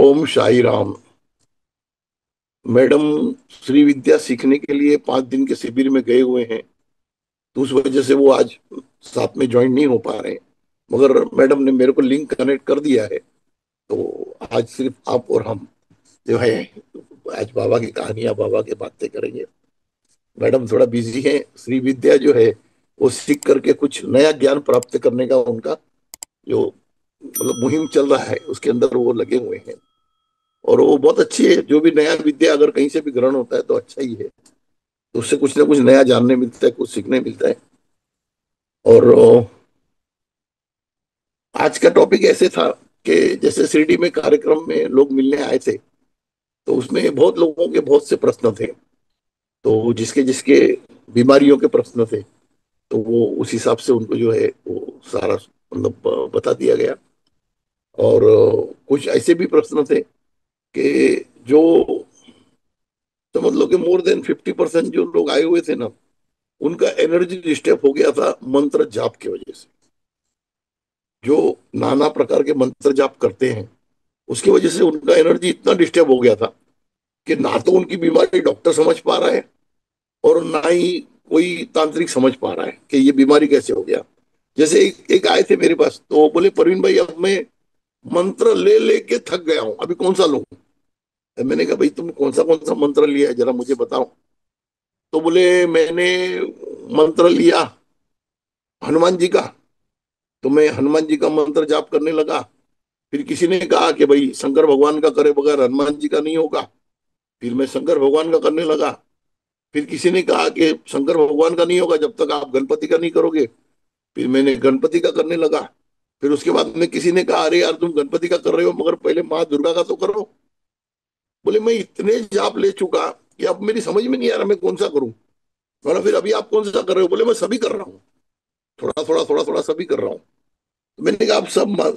ओम Sai Ram. Madam Shri विद्या सीखने के लिए 5 दिन के शिविर में गए हुए हैं, तो उस वजह से वो आज साथ में ज्वाइन नहीं हो पा रहे हैं। मगर मैडम ने मेरे को लिंक कनेक्ट कर दिया है, तो आज सिर्फ आप और हम जो है आज बाबा की कहानियां, बाबा की बातें करेंगे। मैडम थोड़ा बिजी हैं। श्री विद्या जो है वो सीख करके कुछ नया ज्ञान प्राप्त करने का उनका जो मुहिम चल रहा है, उसके अंदर वो लगे हुए हैं। और वो बहुत अच्छी है। जो भी नया विद्या अगर कहीं से भी ग्रहण होता है तो अच्छा ही है। तो उससे कुछ ना कुछ नया जानने मिलता है, कुछ सीखने मिलता है। और आज का टॉपिक ऐसे था कि जैसे शिरडी में कार्यक्रम में लोग मिलने आए थे, तो उसमें बहुत लोगों के बहुत से प्रश्न थे। तो जिसके जिसके बीमारियों के प्रश्न थे, तो वो उस हिसाब से उनको जो है वो सारा मतलब बता दिया गया। और कुछ ऐसे भी प्रश्न थे कि जो समझ लो कि मोर देन 50% जो लोग आए हुए थे ना, उनका एनर्जी डिस्टर्ब हो गया था मंत्र जाप की वजह से। जो नाना प्रकार के मंत्र जाप करते हैं, उसकी वजह से उनका एनर्जी इतना डिस्टर्ब हो गया था कि ना तो उनकी बीमारी डॉक्टर समझ पा रहा है, और ना ही कोई तांत्रिक समझ पा रहा है कि ये बीमारी कैसे हो गया। जैसे एक आए थे मेरे पास, तो बोले प्रवीण भाई अब मैं मंत्र ले लेके थक गया हूं, अभी कौन सा लूं। तो मैंने कहा भाई तुम कौन सा मंत्र लिया है जरा मुझे बताओ। तो बोले मैंने मंत्र लिया हनुमान जी का। तो मैं हनुमान जी का मंत्र जाप करने लगा। फिर किसी ने कहा कि भाई शंकर भगवान का करे बगैर हनुमान जी का नहीं होगा। फिर मैं शंकर भगवान का करने लगा। फिर किसी ने कहा कि शंकर भगवान का नहीं होगा जब तक आप गणपति का नहीं करोगे। फिर मैंने गणपति का करने लगा। फिर उसके बाद में किसी ने कहा अरे यार तुम गणपति का कर रहे हो मगर पहले माँ दुर्गा का तो करो। बोले मैं इतने जाप ले चुका कि अब मेरी समझ में नहीं आ रहा मैं कौन सा करूं। बोला फिर अभी आप कौन सा कर रहे हो। बोले मैं सभी कर रहा हूँ, थोड़ा थोड़ा सभी कर रहा हूँ। तो मैंने कहा आप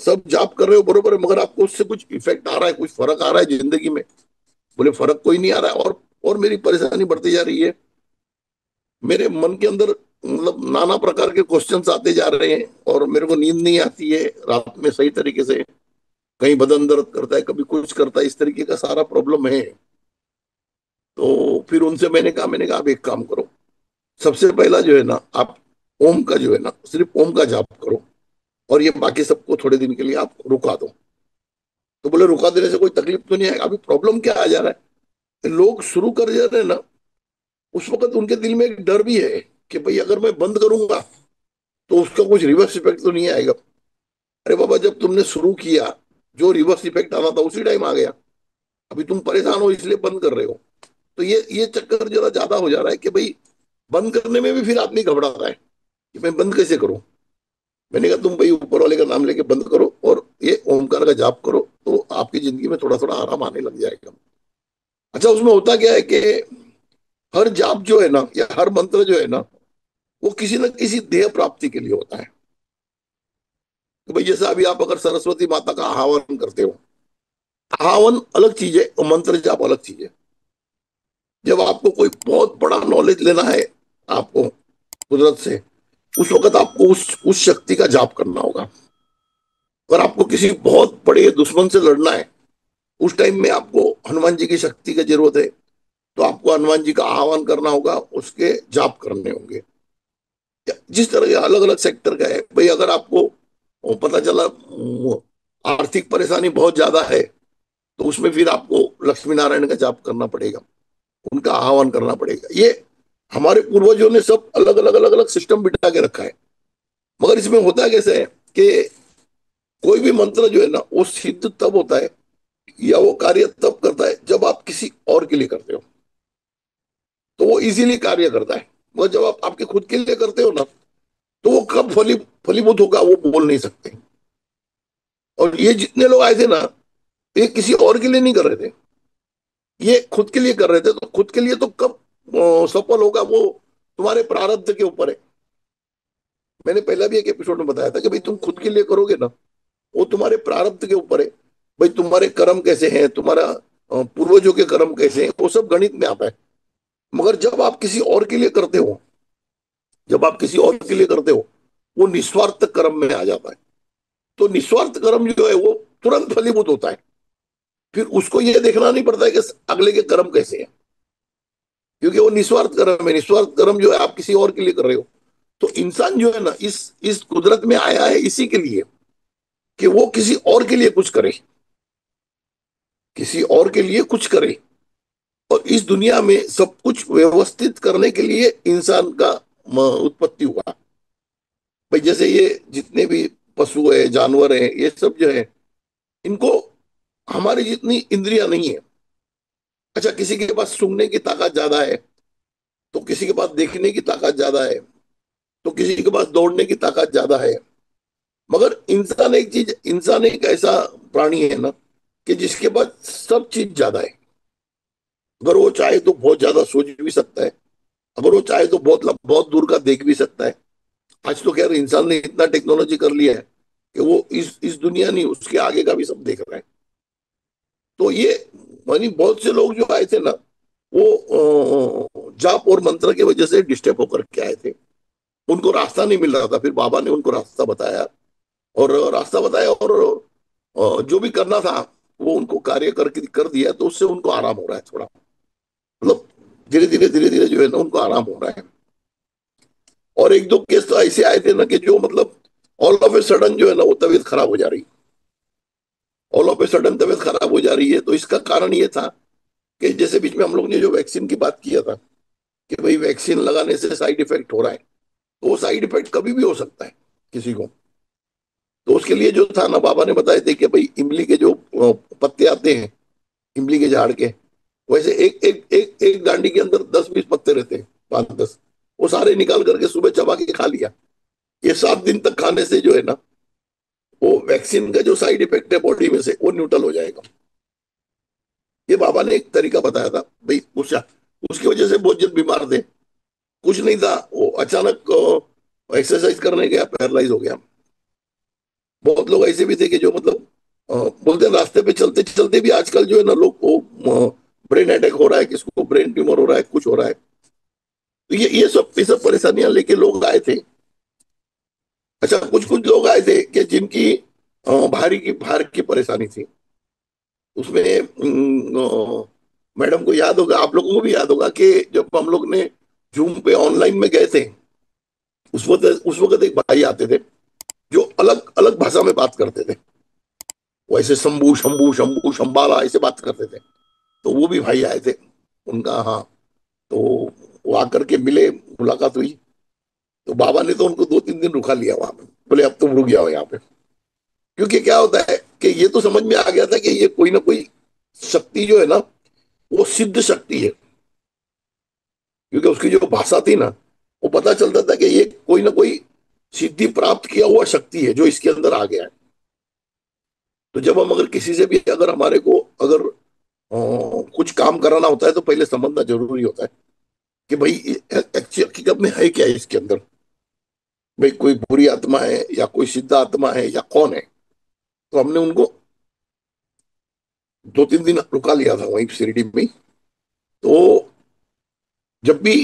सब जाप कर रहे हो बरोबर है, मगर आपको उससे कुछ इफेक्ट आ रहा है, कुछ फर्क आ रहा है जिंदगी में। बोले फर्क कोई नहीं आ रहा है, और मेरी परेशानी बढ़ती जा रही है। मेरे मन के अंदर मतलब नाना प्रकार के क्वेश्चंस आते जा रहे हैं, और मेरे को नींद नहीं आती है रात में सही तरीके से। कहीं बदन दर्द करता है, कभी कुछ करता है, इस तरीके का सारा प्रॉब्लम है। तो फिर उनसे मैंने कहा आप एक काम करो। सबसे पहला जो है ना, आप ओम का जो है ना सिर्फ ओम का जाप करो, और ये बाकी सबको थोड़े दिन के लिए आप रुका दो। तो बोले रुका देने से कोई तकलीफ तो नहीं आएगा। अभी प्रॉब्लम क्या आ जा रहा है, लोग शुरू कर जा रहे हैं ना, उस वक्त उनके दिल में एक डर भी है कि भाई अगर मैं बंद करूंगा तो उसका कुछ रिवर्स इफेक्ट तो नहीं आएगा। अरे बाबा जब तुमने शुरू किया, जो रिवर्स इफेक्ट आना था उसी टाइम आ गया। अभी तुम परेशान हो इसलिए बंद कर रहे हो। तो ये चक्कर जरा ज्यादा हो जा रहा है कि भाई बंद करने में भी फिर आदमी घबरा रहा है कि मैं बंद कैसे करूं। मैंने कहा तुम भाई ऊपर वाले का नाम लेके बंद करो और ये ओमकार का जाप करो, तो आपकी जिंदगी में थोड़ा थोड़ा आराम आने लग जाएगा। अच्छा उसमें होता क्या है कि हर जाप जो है ना या हर मंत्र जो है ना, वो किसी न किसी ध्येय प्राप्ति के लिए होता है। तो भाई जैसे अभी आप अगर सरस्वती माता का आह्वान करते हो, आह्वान अलग चीज है और मंत्र जाप अलग चीज है। जब आपको कोई बहुत बड़ा नॉलेज लेना है आपको कुदरत से, उस वक्त आपको उस शक्ति का जाप करना होगा। अगर आपको किसी बहुत बड़े दुश्मन से लड़ना है, उस टाइम में आपको हनुमान जी की शक्ति की जरूरत है। तो आपको हनुमान जी का आह्वान करना होगा, उसके जाप करने होंगे। जिस तरह के अलग अलग सेक्टर का है भाई, अगर आपको पता चला आर्थिक परेशानी बहुत ज्यादा है, तो उसमें फिर आपको लक्ष्मी नारायण का जाप करना पड़ेगा, उनका आह्वान करना पड़ेगा। ये हमारे पूर्वजों ने सब अलग अलग सिस्टम बिठा के रखा है। मगर इसमें होता कैसे है कि कोई भी मंत्र जो है ना वो सिद्ध तब होता है या वो कार्य तब करता है जब आप किसी और के लिए करते हो, तो वो इजीली कार्य करता है। मगर जब आप आपके खुद के लिए करते हो ना, तो वो कब फलीभूत होगा वो बोल नहीं सकते। और ये जितने लोग आए थे ना, ये किसी और के लिए नहीं कर रहे थे, ये खुद के लिए कर रहे थे। तो खुद के लिए तो कब सफल होगा वो तुम्हारे प्रारब्ध के ऊपर है। मैंने पहला भी एक एपिसोड में बताया था कि भाई तुम खुद के लिए करोगे ना, वो तुम्हारे प्रारब्ध के ऊपर है। भाई तुम्हारे कर्म कैसे हैं, तुम्हारा पूर्वजों के कर्म कैसे हैं, वो सब गणित में आता है। मगर जब आप किसी और के लिए करते हो, जब आप किसी और के लिए करते हो, वो निस्वार्थ कर्म में आ जाता है। तो निस्वार्थ कर्म जो है वो तुरंत फलीभूत होता है। फिर उसको ये देखना नहीं पड़ता है कि अगले के कर्म कैसे हैं, क्योंकि वो निस्वार्थ कर्म है। निस्वार्थ कर्म जो है आप किसी और के लिए कर रहे हो। तो इंसान जो है ना इस कुदरत में आया है इसी के लिए कि वो किसी और के लिए कुछ करे, किसी और के लिए कुछ करे। और इस दुनिया में सब कुछ व्यवस्थित करने के लिए इंसान का उत्पत्ति हुआ। भाई जैसे ये जितने भी पशु है जानवर है ये सब जो है, इनको हमारी जितनी इंद्रियां नहीं है। अच्छा, किसी के पास सूंघने की ताकत ज्यादा है, तो किसी के पास देखने की ताकत ज्यादा है, तो किसी के पास दौड़ने की ताकत ज्यादा है। मगर इंसान एक ऐसा प्राणी है ना कि जिसके पास सब चीज ज्यादा है। अगर वो चाहे तो बहुत ज्यादा सोच भी सकता है, अगर वो चाहे तो बहुत दूर का देख भी सकता है। आज तो खैर इंसान ने इतना टेक्नोलॉजी कर लिया है कि वो इस दुनिया नहीं उसके आगे का भी सब देख रहा है। तो ये मानी बहुत से लोग जो आए थे ना, वो जाप और मंत्र की वजह से डिस्टर्ब होकर के आए थे। उनको रास्ता नहीं मिल रहा था, फिर बाबा ने उनको रास्ता बताया। और रास्ता बताया और जो भी करना था वो उनको कार्य करके कर दिया, तो उससे उनको आराम हो रहा है थोड़ा। मतलब धीरे धीरे जो है ना उनको आराम हो रहा है। और एक दो केस तो ऐसे आए थे ना कि जो मतलब ऑल ऑफ ए सडन जो है ना वो तबीयत खराब हो जा रही। ऑल ऑफ ए सडन तबीयत खराब हो जा रही है, तो इसका कारण ये था कि जैसे बीच में हम लोग ने जो वैक्सीन की बात किया था कि भाई वैक्सीन लगाने से साइड इफेक्ट हो रहा है, तो वो साइड इफेक्ट कभी भी हो सकता है किसी को। तो उसके लिए जो था ना बाबा ने बताए थे कि भाई इमली के जो पत्ते आते हैं, इमली के झाड़ के, वैसे एक एक एक एक डांडी के अंदर 10-20 पत्ते रहते हैं, 5-10। वो सारे निकाल करके सुबह चबा के खा लिया। ये 7 दिन तक खाने से जो है ना वो वैक्सीन का जो साइड इफेक्ट है बॉडी में से वो न्यूट्रल हो जाएगा। ये बाबा ने एक तरीका बताया था भाई। उसकी वजह से बहुत जन बीमार थे। कुछ नहीं था, वो अचानक एक्सरसाइज करने गया, पैरालाइज हो गया। बहुत लोग ऐसे भी थे कि जो मतलब बोलते हैं रास्ते पे चलते चलते भी आजकल जो है ना लोग को ब्रेन अटैक हो रहा है, किसको ब्रेन ट्यूमर हो रहा है, कुछ हो रहा है। तो ये सब परेशानियां लेके लोग आए थे। अच्छा, कुछ कुछ लोग आए थे कि जिनकी भार की परेशानी थी। उसमें मैडम को याद होगा, आप लोगों को भी याद होगा कि जब हम लोग ने जूम पे ऑनलाइन में गए थे, उस वक्त एक भाई आते थे जो अलग अलग भाषा में बात करते थे। वो ऐसे शंभू शंभू शंभू शंबाला ऐसे बात करते थे। तो वो भी भाई आए थे उनका, हाँ। तो वो आकर के मिले, मुलाकात हुई। तो बाबा ने तो उनको 2-3 दिन रुका लिया वहां पे, बोले अब तुम रुक जाओ यहाँ पे। क्योंकि क्या होता है कि ये तो समझ में आ गया था कि ये कोई ना कोई शक्ति जो है ना वो सिद्ध शक्ति है। क्योंकि उसकी जो भाषा थी ना, वो पता चलता था कि ये कोई ना कोई सिद्धि प्राप्त किया हुआ शक्ति है जो इसके अंदर आ गया है। तो जब हम अगर किसी से भी अगर हमारे को अगर कुछ काम कराना होता है तो पहले समझना जरूरी होता है कि भाई हकीकत में है क्या है इसके अंदर। भाई कोई बुरी आत्मा है या कोई सिद्ध आत्मा है या कौन है। तो हमने उनको 2-3 दिन रुका लिया था वहीं शिरडी में ही। तो जब भी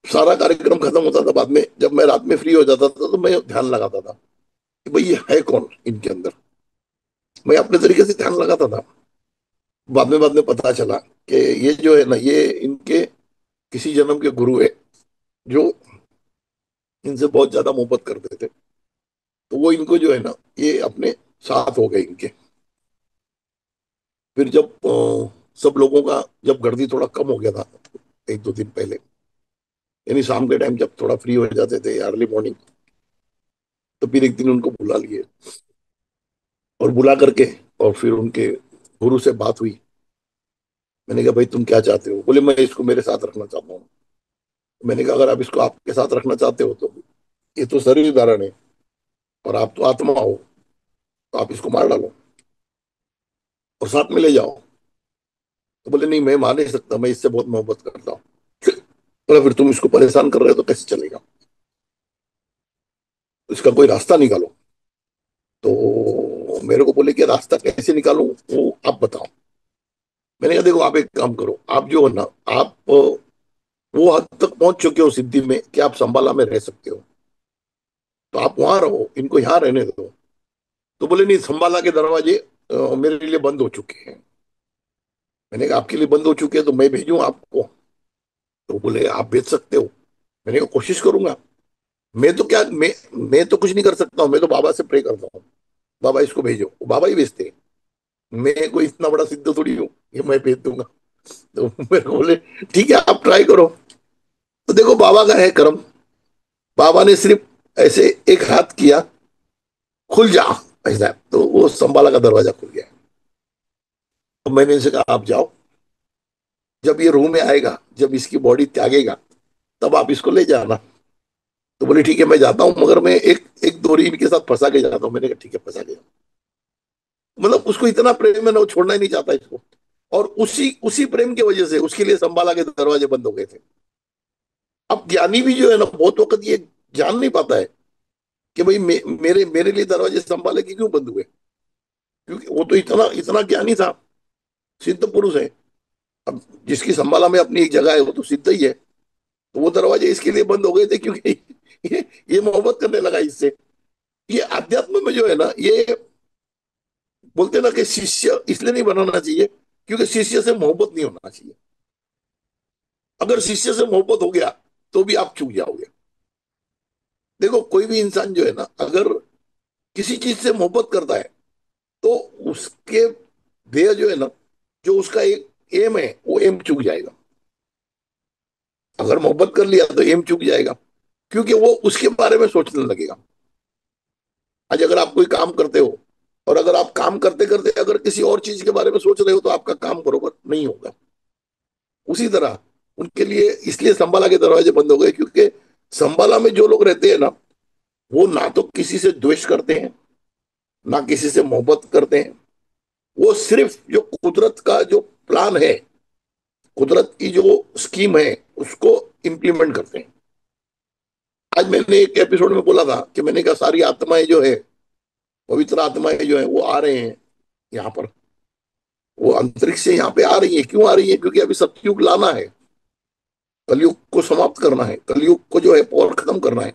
सारा कार्यक्रम खत्म होता था, बाद में जब मैं रात में फ्री हो जाता था तो मैं ध्यान लगाता था कि भाई ये है कौन इनके अंदर। मैं अपने तरीके से ध्यान लगाता था। बाद में पता चला कि ये जो है ना ये इनके किसी जन्म के गुरु है जो इनसे बहुत ज्यादा मोहब्बत करते थे। तो वो इनको जो है ना ये अपने साथ हो गए इनके। फिर जब सब लोगों का जब गर्दी थोड़ा कम हो गया था 1-2 दिन पहले, यानी शाम के टाइम जब थोड़ा फ्री हो जाते थे अर्ली मॉर्निंग, तो फिर एक दिन उनको बुला लिए। और बुला करके और फिर उनके गुरु से बात हुई। मैंने कहा भाई तुम क्या चाहते हो। बोले मैं इसको मेरे साथ रखना चाहता हूँ। मैंने कहा अगर आप इसको आपके साथ रखना चाहते हो तो ये तो शरीर धारण है और आप तो आत्मा हो, तो आप इसको मार डालो और साथ में ले जाओ। तो बोले नहीं मैं मान नहीं सकता, मैं इससे बहुत मोहब्बत करता हूँ। बोला फिर तुम इसको परेशान कर रहे हो तो कैसे चलेगा, तो इसका कोई रास्ता निकालो। तो मेरे को बोले कि रास्ता कैसे निकालूं वो आप बताओ। मैंने कहा देखो आप एक काम करो, आप जो है ना आप वो हद तक पहुंच चुके हो सिद्धि में कि आप संभाला में रह सकते हो, तो आप वहां रहो, इनको यहाँ रहने दो। तो बोले नहीं, संभाला के दरवाजे मेरे लिए बंद हो चुके हैं। मैंने कहा आपके लिए बंद हो चुके हैं तो मैं भेजूं आपको? तो बोले आप भेज सकते हो। मैंने कहा कोशिश करूंगा। मैं तो क्या, मैं तो कुछ नहीं कर सकता हूँ, मैं तो बाबा से प्रे करता हूँ, बाबा इसको भेजो, वो बाबा ही भेजते हैं। मैं कोई इतना बड़ा सिद्ध थोड़ी हूँ कि मैं भेज दूंगा। तो मेरे को बोले ठीक है आप ट्राई करो। तो देखो बाबा का है कर्म। बाबा ने सिर्फ ऐसे एक हाथ किया, खुल जा, ऐसा, तो वो संभाला का दरवाजा खुल गया। तो मैंने इनसे कहा आप जाओ, जब ये रूह में आएगा, जब इसकी बॉडी त्यागेगा, तब आप इसको ले जाना। तो बोले ठीक है मैं जाता हूँ, मगर मैं एक एक डोरी इनके साथ फंसा के जाता हूँ। मैंने कहा ठीक है फंसा के जाओ। मतलब उसको इतना प्रेम है ना, वो छोड़ना ही नहीं चाहता इसको। और उसी उसी प्रेम की वजह से उसके लिए संभाला के दरवाजे बंद हो गए थे। अब ज्ञानी भी जो है ना, बहुत वक्त ये जान नहीं पाता है कि भाई मेरे मेरे लिए दरवाजे संभाले कि क्यों बंद हुए। क्योंकि वो तो इतना इतना ज्ञानी था, सिद्ध पुरुष है। अब जिसकी संभाला में अपनी एक जगह है वो तो सिद्ध ही है। तो वो दरवाजे इसके लिए बंद हो गए थे क्योंकि ये मोहब्बत करने लगा इससे। ये अध्यात्म में जो है ना, ये बोलते हैं ना कि शिष्य इसलिए नहीं बनाना चाहिए क्योंकि शिष्य से मोहब्बत नहीं होना चाहिए। अगर शिष्य से मोहब्बत हो गया तो भी आप चूक जाओगे। देखो कोई भी इंसान जो है ना, अगर किसी चीज से मोहब्बत करता है तो उसके ध्येय जो है ना, जो उसका एक एम है, वो एम चूक जाएगा। अगर मोहब्बत कर लिया तो एम चूक जाएगा, क्योंकि वो उसके बारे में सोचने लगेगा। आज अगर आप कोई काम करते हो, और अगर आप काम करते करते अगर किसी और चीज के बारे में सोच रहे हो, तो आपका काम बरोबर नहीं होगा। उसी तरह उनके लिए इसलिए संभाला के दरवाजे बंद हो गए, क्योंकि संभाला में जो लोग रहते हैं ना, वो ना तो किसी से द्वेष करते हैं, ना किसी से मोहब्बत करते हैं। वो सिर्फ जो कुदरत का जो प्लान है, कुदरत की जो स्कीम है, उसको इम्प्लीमेंट करते हैं। आज मैंने एक एपिसोड में बोला था कि मैंने कहा सारी आत्माएं जो है, पवित्र आत्माएं जो है, वो आ रहे हैं यहाँ पर। वो अंतरिक्ष से यहाँ पे आ रही है। क्यों आ रही है? क्योंकि अभी सतयुग लाना है, कलयुग को समाप्त करना है, कलयुग को जो है पावर खत्म करना है।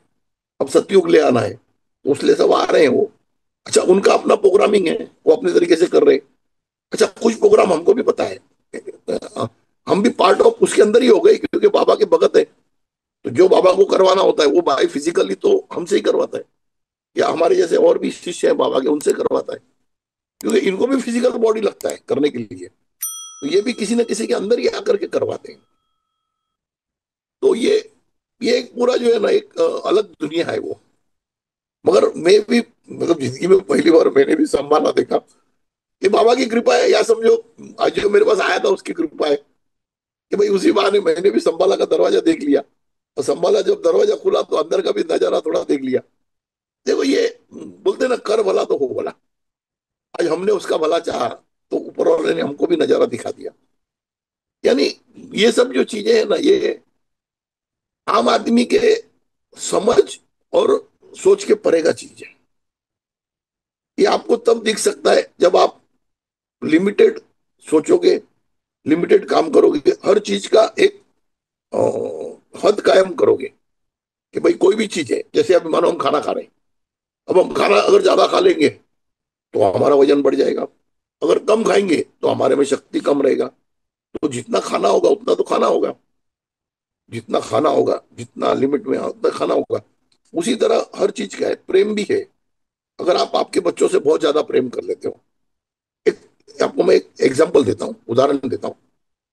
अब सतयुग ले आना है, तो उसलिए सब आ रहे हैं वो। अच्छा उनका अपना प्रोग्रामिंग है, वो अपने तरीके से कर रहे हैं। अच्छा कुछ प्रोग्राम हमको भी पता है, हम भी पार्ट ऑफ उसके अंदर ही हो गए, क्योंकि बाबा के भगत है। तो जो बाबा को करवाना होता है वो भाई फिजिकली तो हमसे ही करवाता है, या हमारे जैसे और भी शिष्य हैं बाबा के, उनसे करवाता है। क्योंकि इनको भी फिजिकल बॉडी लगता है करने के लिए, तो ये भी किसी न किसी के अंदर ही आकर के करवाते हैं। तो ये एक पूरा जो है ना, एक अलग दुनिया है वो। मगर मैं भी, मतलब जिंदगी में पहली बार मैंने भी संभाला देखा। ये बाबा की कृपा है, या समझो आज जो मेरे पास आया था उसकी कृपा है, कि भाई उसी बहाने मैंने भी संभाला का दरवाजा देख लिया। और संभाला जब दरवाजा खुला तो अंदर का भी नजारा थोड़ा देख लिया। देखो ये बोलते ना, कर भला तो हो भला। आज हमने उसका भला चाहा, तो ऊपर वाले ने हमको भी नजारा दिखा दिया। यानी ये सब जो चीजें हैं ना, ये आम आदमी के समझ और सोच के परे का चीज है। ये आपको तब दिख सकता है जब आप लिमिटेड सोचोगे, लिमिटेड काम करोगे, हर चीज का एक हद कायम करोगे। कि भाई कोई भी चीज है, जैसे अभी मानो हम खाना खा रहे हैं, अब हम खाना अगर ज्यादा खा लेंगे तो हमारा वजन बढ़ जाएगा। अगर कम खाएंगे तो हमारे में शक्ति कम रहेगा। तो जितना खाना होगा उतना तो खाना होगा, जितना खाना होगा, जितना लिमिट में है, उतना खाना होगा। उसी तरह हर चीज का है, प्रेम भी है। अगर आप आपके बच्चों से बहुत ज्यादा प्रेम कर लेते हो, एक आपको मैं एक एग्जांपल देता हूँ, उदाहरण देता हूँ।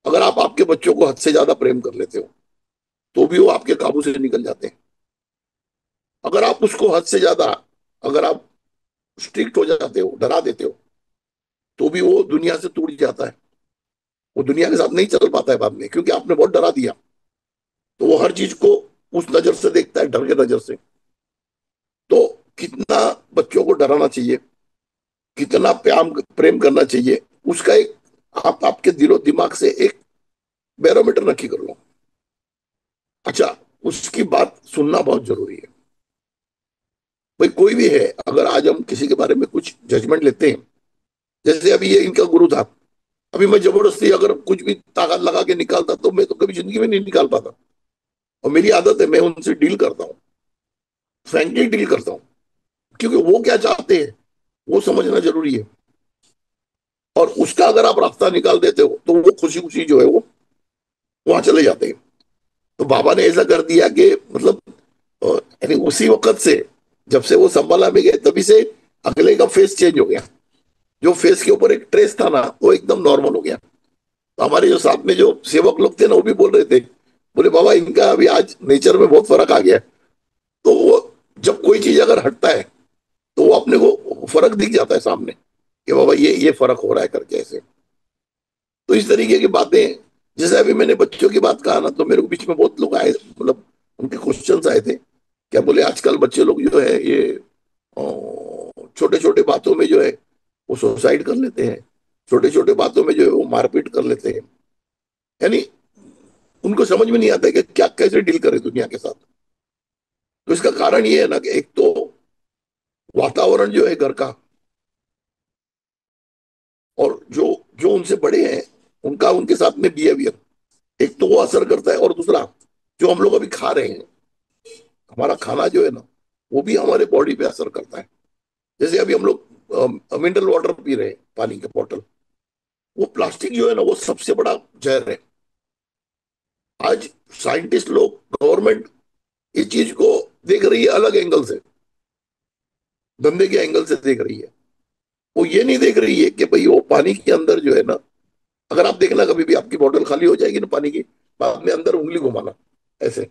अगर आप आपके बच्चों को हद से ज्यादा प्रेम कर लेते हो, तो भी वो आपके काबू से निकल जाते हैं। अगर आप उसको हद से ज्यादा, अगर आप स्ट्रिक्ट हो जाते हो, डरा देते हो, तो भी वो दुनिया से टूट जाता है। वो दुनिया के साथ नहीं चल पाता है बाद में, क्योंकि आपने बहुत डरा दिया। तो वो हर चीज को उस नजर से देखता है, डर के नजर से। तो कितना बच्चों को डराना चाहिए, कितना प्याम प्रेम करना चाहिए, उसका एक, आप आपके दिलो दिमाग से एक बैरोमीटर नक्की कर लो। अच्छा उसकी बात सुनना बहुत जरूरी है। भाई कोई भी है, अगर आज हम किसी के बारे में कुछ जजमेंट लेते हैं, जैसे अभी ये इनका गुरु था, अभी मैं जबरदस्ती अगर कुछ भी ताकत लगा के निकालता तो मैं तो कभी जिंदगी में नहीं निकाल पाता। और मेरी आदत है, मैं उनसे डील करता हूँ, फ्रैंकली डील करता हूँ। क्योंकि वो क्या चाहते हैं वो समझना जरूरी है। और उसका अगर आप रास्ता निकाल देते हो तो वो खुशी खुशी जो है वो वहां चले जाते हैं। तो बाबा ने ऐसा कर दिया कि मतलब यानी उसी वक्त से, जब से वो संभाला में गए तभी से अगले का फेस चेंज हो गया। जो फेस के ऊपर एक ट्रेस था ना वो एकदम नॉर्मल हो गया। तो हमारे जो साथ में जो सेवक लोग थे ना वो भी बोल रहे थे, बोले बाबा इनका अभी आज नेचर में बहुत फर्क आ गया है। तो वो जब कोई चीज अगर हटता है तो वो अपने को फर्क दिख जाता है सामने कि बाबा ये फर्क हो रहा है करके ऐसे। तो इस तरीके की बातें, जैसे अभी मैंने बच्चों की बात कहा ना, तो मेरे को बीच में बहुत लोग आए, मतलब उनके क्वेश्चंस आए थे। क्या बोले आजकल बच्चे लोग जो है ये छोटे छोटे बातों में जो है वो सुसाइड कर लेते हैं, छोटे छोटे बातों में जो है वो मारपीट कर लेते हैं। यानी उनको समझ में नहीं आता है कि क्या कैसे डील करें दुनिया के साथ। तो इसका कारण ये है ना कि एक तो वातावरण जो है घर का, और जो जो उनसे बड़े हैं उनका उनके साथ में बिहेवियर, एक तो वो असर करता है। और दूसरा जो हम लोग अभी खा रहे हैं, हमारा खाना जो है ना वो भी हमारे बॉडी पे असर करता है। जैसे अभी हम लोग मिनरल वाटर पी रहे हैं, पानी के बॉटल, वो प्लास्टिक जो है ना वो सबसे बड़ा जहर है। आज साइंटिस्ट लोग, गवर्नमेंट इस चीज को देख रही है अलग एंगल से, धंधे के एंगल से देख रही है। वो ये नहीं देख रही है कि भाई वो पानी के अंदर जो है ना, अगर आप देखना कभी भी आपकी बोतल खाली हो जाएगी ना पानी की, बाद में अंदर उंगली घुमाना ऐसे,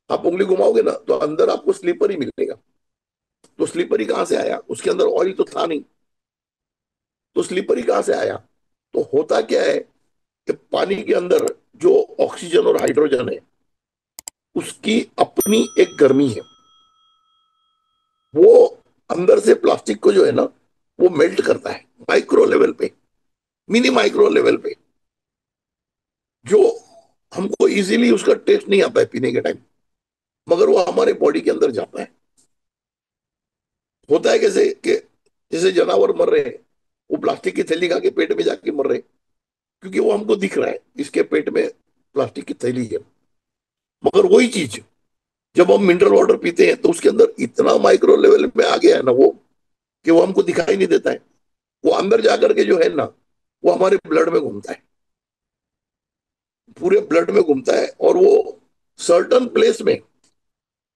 आप उंगली घुमाओगे ना तो अंदर आपको स्लीपर ही मिलेगा। तो स्लीपर ही कहाँ से आया, उसके अंदर ऑयल तो था नहीं। तो स्लीपर ही कहाँ से आया। तो होता क्या है कि पानी के अंदर जो ऑक्सीजन और हाइड्रोजन है उसकी अपनी एक गर्मी है। वो अंदर से प्लास्टिक को जो है ना वो मेल्ट करता है माइक्रो लेवल पे, मिनी माइक्रो लेवल पे, जो हमको इजीली उसका टेस्ट नहीं आता है पीने के टाइम, मगर वो हमारे बॉडी के अंदर जाता है। होता है कैसे कि जैसे जानवर मर रहे हैं, वो प्लास्टिक की थैली खा के पेट में जाके मर रहे हैं, क्योंकि वो हमको दिख रहा है इसके पेट में प्लास्टिक की थैली है। मगर वही चीज जब हम मिनरल वाटर पीते हैं तो उसके अंदर इतना माइक्रो लेवल में आ गया है ना वो, कि वो हमको दिखाई नहीं देता है। वो अंदर जाकर के जो है ना वो हमारे ब्लड में घूमता है, पूरे ब्लड में घूमता है। और वो सर्टन प्लेस में,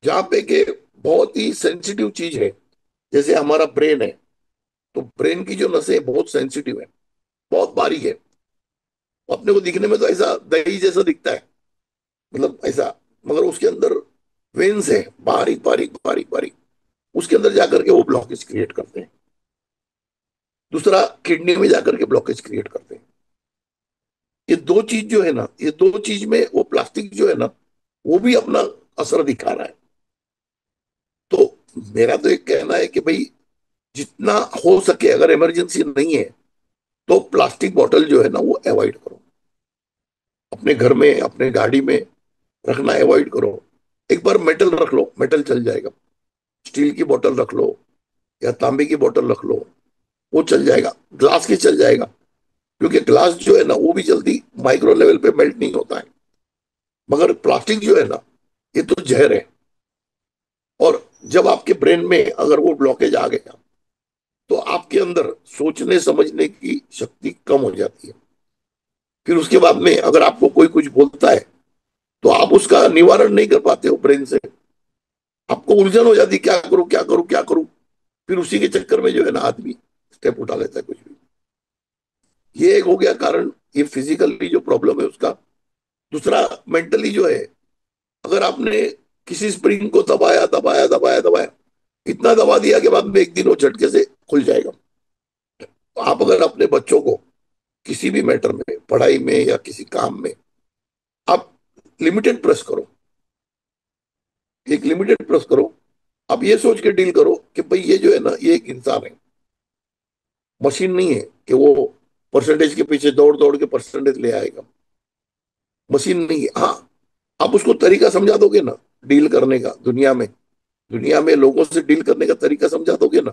जहाँ पे के बहुत ही सेंसिटिव चीज है, जैसे हमारा ब्रेन है, तो ब्रेन की जो नसें बहुत सेंसिटिव है, बहुत बारीक है। अपने को दिखने में तो ऐसा दही जैसा दिखता है, मतलब ऐसा, मगर उसके अंदर वेन्स है, बारीक बारीक बारीक बारीक, उसके अंदर जाकर के वो ब्लॉकेज क्रिएट करते हैं। दूसरा किडनी में जाकर के ब्लॉकेज क्रिएट करते हैं। ये दो चीज जो है ना, ये दो चीज में वो प्लास्टिक जो है ना वो भी अपना असर दिखा रहा है। तो मेरा तो एक कहना है कि भाई जितना हो सके, अगर इमरजेंसी नहीं है तो प्लास्टिक बॉटल जो है ना वो अवॉइड करो, अपने घर में अपने गाड़ी में रखना अवॉइड करो। एक बार मेटल रख लो, मेटल चल जाएगा। स्टील की बोतल रख लो या तांबे की बोतल रख लो, वो चल जाएगा। ग्लास की चल जाएगा, क्योंकि ग्लास जो है ना वो भी जल्दी माइक्रो लेवल पे मेल्ट नहीं होता है। मगर प्लास्टिक जो है ना ये तो जहर है। और जब आपके ब्रेन में अगर वो ब्लॉकेज आ गया तो आपके अंदर सोचने समझने की शक्ति कम हो जाती है। फिर उसके बाद में अगर आपको कोई कुछ बोलता है तो आप उसका निवारण नहीं कर पाते हो ब्रेन से, आपको उलझन हो जाती है, क्या करूं क्या करूं क्या करूं। फिर उसी के चक्कर में जो है ना आदमी स्टेप उठा लेता है कुछ भी। ये एक हो गया कारण, ये फिजिकली जो प्रॉब्लम है उसका। दूसरा मेंटली जो है, अगर आपने किसी स्प्रिंग को दबाया दबाया दबाया दबाया, इतना दबा दिया कि बाद में एक दिन वो झटके से खुल जाएगा। तो आप अगर अपने बच्चों को किसी भी मैटर में, पढ़ाई में या किसी काम में, आप लिमिटेड प्रेस करो, एक लिमिटेड प्रेस करो। आप ये सोच के डील करो कि भाई ये जो है ना ये एक इंसान है, मशीन नहीं है कि वो परसेंटेज के पीछे दौड़ दौड़ के परसेंटेज ले आएगा। मशीन नहीं है। हाँ, आप उसको तरीका समझा दोगे ना डील करने का, दुनिया में लोगों से डील करने का तरीका समझा दोगे ना,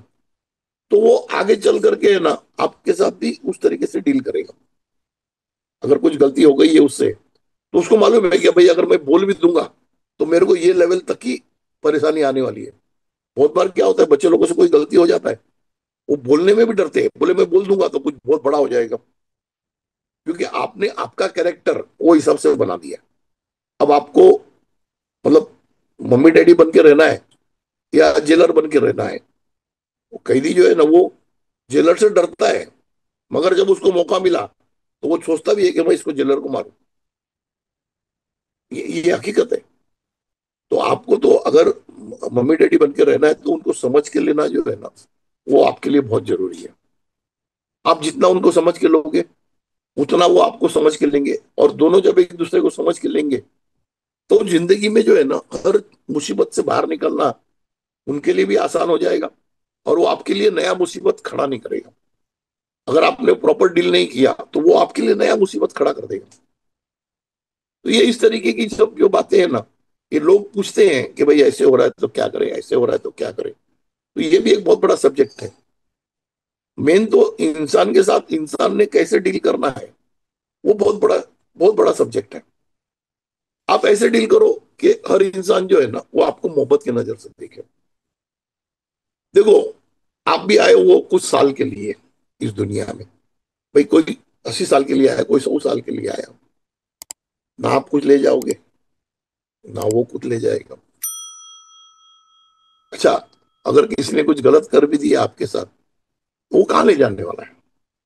तो वो आगे चल करके है ना आपके साथ भी उस तरीके से डील करेगा। अगर कुछ गलती हो गई है उससे, तो उसको मालूम है कि भाई अगर मैं बोल भी दूंगा तो मेरे को ये लेवल तक की परेशानी आने वाली है। बहुत बार क्या होता है, बच्चे लोगों से कोई गलती हो जाता है वो बोलने में भी डरते हैं, बोले मैं बोल दूंगा तो कुछ बहुत बड़ा हो जाएगा, क्योंकि आपने आपका कैरेक्टर वो हिसाब से बना दिया। अब आपको मतलब मम्मी डैडी बन के रहना है या जेलर बन के रहना है। वो कैदी जो है ना, वो जेलर से डरता है, मगर जब उसको मौका मिला तो वो सोचता भी है कि मैं इसको जेलर को मारूं। ये हकीकत है। तो आपको तो अगर मम्मी डैडी बन के रहना है तो उनको समझ के लेना जो है ना, वो आपके लिए बहुत जरूरी है। आप जितना उनको समझ के लोगे उतना वो आपको समझ के लेंगे, और दोनों जब एक दूसरे को समझ के लेंगे तो जिंदगी में जो है ना, हर मुसीबत से बाहर निकलना उनके लिए भी आसान हो जाएगा, और वो आपके लिए नया मुसीबत खड़ा नहीं करेगा। अगर आपने प्रॉपर डील नहीं किया तो वो आपके लिए नया मुसीबत खड़ा कर देगा। तो ये इस तरीके की सब जो बातें हैं ना, ये लोग पूछते हैं कि भाई ऐसे हो रहा है तो क्या करें, ऐसे हो रहा है तो क्या करें। तो ये भी एक बहुत बड़ा सब्जेक्ट है। मेन तो इंसान के साथ इंसान ने कैसे डील करना है, वो बहुत बड़ा सब्जेक्ट है। आप ऐसे डील करो कि हर इंसान जो है ना, वो आपको मोहब्बत की नजर से देखे। देखो, आप भी आए हो कुछ साल के लिए इस दुनिया में। भाई कोई 80 साल के लिए आया, कोई 100 साल के लिए आया। ना आप कुछ ले जाओगे, ना वो कुछ ले जाएगा। अच्छा, अगर किसी ने कुछ गलत कर भी दिया आपके साथ, तो वो कहाँ ले जाने वाला है?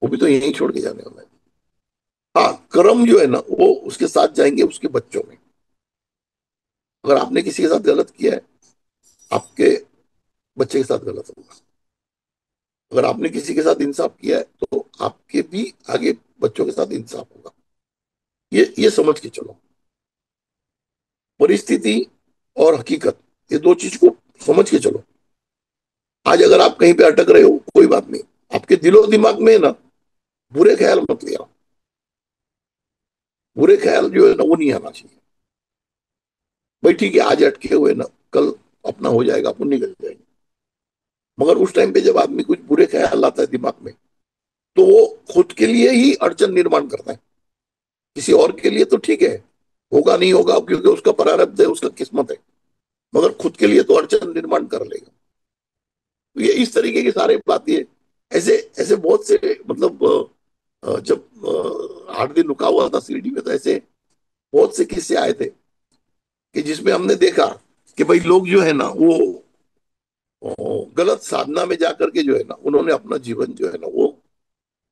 वो भी तो यहीं छोड़ के जाने वाला है। हाँ, कर्म जो है ना, वो उसके साथ जाएंगे उसके बच्चों में। अगर आपने किसी के साथ गलत किया है, आपके बच्चे के साथ गलत होगा। अगर आपने किसी के साथ इंसाफ किया है तो आपके भी आगे बच्चों के साथ इंसाफ होगा। ये समझ के चलो। परिस्थिति और हकीकत, ये दो चीज को समझ के चलो। आज अगर आप कहीं पे अटक रहे हो, कोई बात नहीं। आपके दिलो दिमाग में ना बुरे ख्याल मत ले आओ। बुरे ख्याल जो है ना, वो नहीं आना चाहिए। भाई ठीक है, आज अटके हुए ना, कल अपना हो जाएगा, अपन निकल जाएंगे। मगर उस टाइम पे जब आदमी कुछ बुरे ख्याल लाता है दिमाग में, तो वो खुद के लिए ही अड़चन निर्माण करता है। किसी और के लिए तो ठीक है, होगा नहीं होगा क्योंकि उसका प्रारब्ध है, उसका किस्मत है। मगर खुद के लिए तो अड़चन निर्माण कर लेगा। तो ये इस तरीके की सारे बातें, ऐसे ऐसे बहुत से मतलब जब 8 दिन रुका हुआ था शिरडी में, तो ऐसे बहुत से किस्से आए थे कि जिसमें हमने देखा कि भाई लोग जो है ना, वो गलत साधना में जाकर के जो है ना, उन्होंने अपना जीवन जो है ना, वो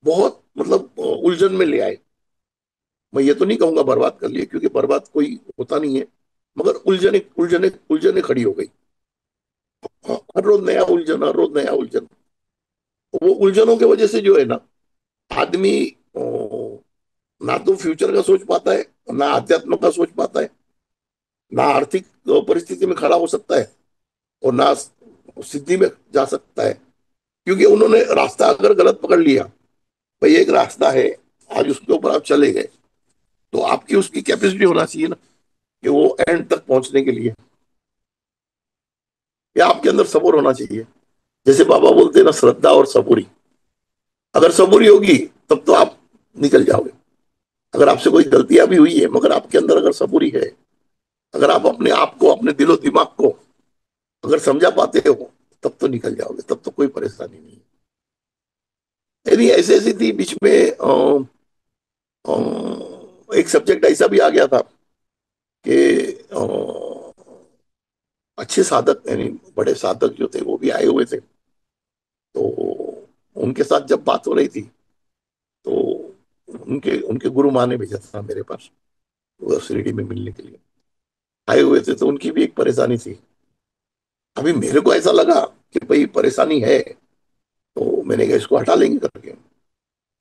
बहुत मतलब उलझन में ले आए। मैं ये तो नहीं कहूंगा बर्बाद कर लिए, क्योंकि बर्बाद कोई होता नहीं है। मगर उलझने उलझने उलझने खड़ी हो गई। हर रोज नया उलझन, हर रोज नया उलझन। वो उलझनों की वजह से जो है ना, आदमी ना तो फ्यूचर का सोच पाता है, ना आध्यात्म का सोच पाता है, ना आर्थिक परिस्थिति में खड़ा हो सकता है, और ना सिद्धि में जा सकता है। क्योंकि उन्होंने रास्ता अगर गलत पकड़ लिया, भाई एक रास्ता है, आज उसके ऊपर आप चले गए, तो आपकी उसकी कैपेसिटी होना चाहिए ना, कि वो एंड तक पहुंचने के लिए, या आपके अंदर सब्र होना चाहिए। जैसे बाबा बोलते हैं ना, श्रद्धा और सबूरी। अगर सबूरी होगी तब तो आप निकल जाओगे। अगर आपसे कोई गलतियां भी हुई है, मगर आपके अंदर अगर सबूरी है, अगर आप अपने आप को, अपने दिलो दिमाग को अगर समझा पाते हो, तब तो निकल जाओगे, तब तो कोई परेशानी नहीं है। यानी ऐसे ऐसी थी बीच में अ, एक सब्जेक्ट ऐसा भी आ गया था कि अच्छे साधक, यानी बड़े साधक जो थे वो भी आए हुए थे। तो उनके साथ जब बात हो रही थी, तो उनके उनके गुरु माँ ने भेजा था मेरे पास, वो शिरडी में मिलने के लिए आए हुए थे। तो उनकी भी एक परेशानी थी। अभी मेरे को ऐसा लगा कि भाई परेशानी है, तो मैंने कहा इसको हटा लेंगे करके।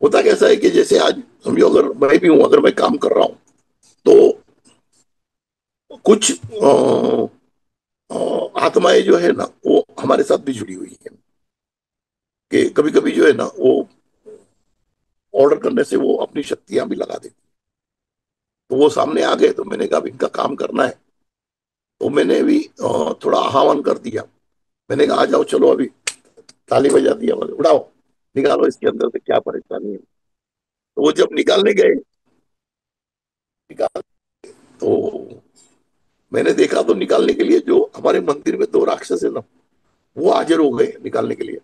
होता कैसा है कि जैसे आज समझो, अगर मैं भी हूं, अगर मैं काम कर रहा हूं, तो कुछ आत्माएं जो है ना, वो हमारे साथ भी जुड़ी हुई है। कि कभी कभी जो है ना, वो ऑर्डर करने से वो अपनी शक्तियां भी लगा देती। तो वो सामने आ गए, तो मैंने कहा अब इनका काम करना है। तो मैंने भी थोड़ा आह्वान कर दिया। मैंने कहा आ जाओ, चलो अभी ताली बजा दिया, बोले उड़ाओ, निकालो इसके अंदर से क्या परेशानी है। तो वो जब निकालने गए, निकाल, तो मैंने देखा, तो निकालने के लिए जो हमारे मंदिर में 2 राक्षस है ना, वो हाजिर हो गए निकालने के लिए।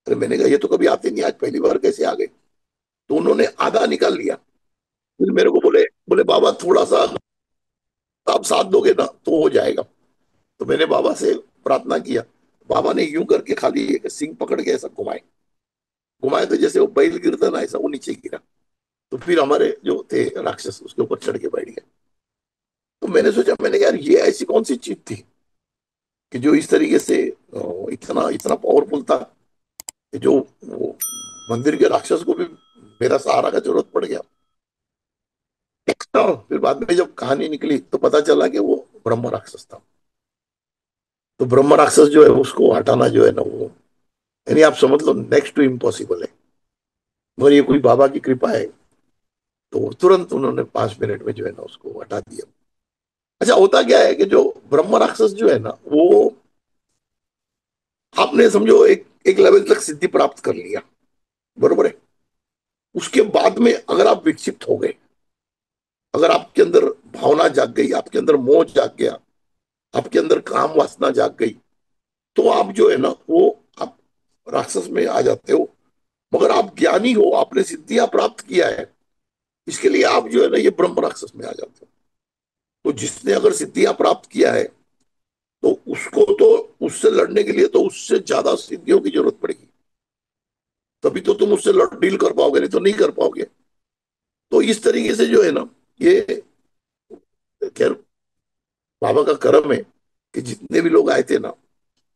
अरे मैंने कहा ये तो कभी आते नहीं, आज पहली बार कैसे आ गए? तो उन्होंने आधा निकाल लिया। फिर मेरे को बोले बोले बाबा थोड़ा सा आप साथ दोगे ना तो हो जाएगा। तो मैंने बाबा से प्रार्थना किया। बाबा ने यूं करके खाली एक सिंग पकड़ के ऐसा घुमाए, घुमाए तो जैसे वो बैल गिरता ना ऐसा वो नीचे गिरा। तो फिर हमारे जो थे राक्षस उसके ऊपर चढ़ के बैठ गए। तो मैंने सोचा, मैंने कहा यार ये ऐसी कौन सी चीज थी कि जो इस तरीके से इतना इतना पावरफुल था कि जो वो मंदिर के राक्षस को भी मेरा सहारा का जरूरत पड़ गया। फिर बाद में जब कहानी निकली तो पता चला कि वो ब्रह्म राक्षस था। तो ब्रह्म राक्षस जो है उसको हटाना जो है ना वो, यानी आप समझ लो नेक्स्ट टू इम्पॉसिबल है। मगर ये कोई बाबा की कृपा है, तो तुरंत उन्होंने 5 मिनट में जो है ना उसको हटा दिया। अच्छा होता क्या है कि जो ब्रह्म राक्षस जो है ना वो, आपने समझो एक एक लेवल तक सिद्धि प्राप्त कर लिया, बरोबर है। उसके बाद में अगर आप विक्षिप्त हो गए, अगर आपके अंदर भावना जाग गई, आपके अंदर मोह जाग गया, आपके अंदर काम वासना जाग गई, तो आप जो है ना वो आप राक्षस में आ जाते हो। मगर आप ज्ञानी हो, आपने सिद्धियां प्राप्त किया है, इसके लिए आप जो है ना ये ब्रह्म राक्षस में आ जाते हो। तो जिसने अगर सिद्धियां प्राप्त किया है तो उसको तो उससे लड़ने के लिए तो उससे ज्यादा सिद्धियों की जरूरत पड़ेगी, तभी तो तुम उससे डील कर पाओगे, नहीं तो नहीं कर पाओगे। तो इस तरीके से जो है ना ये, खैर बाबा का कर्म है कि जितने भी लोग आए थे ना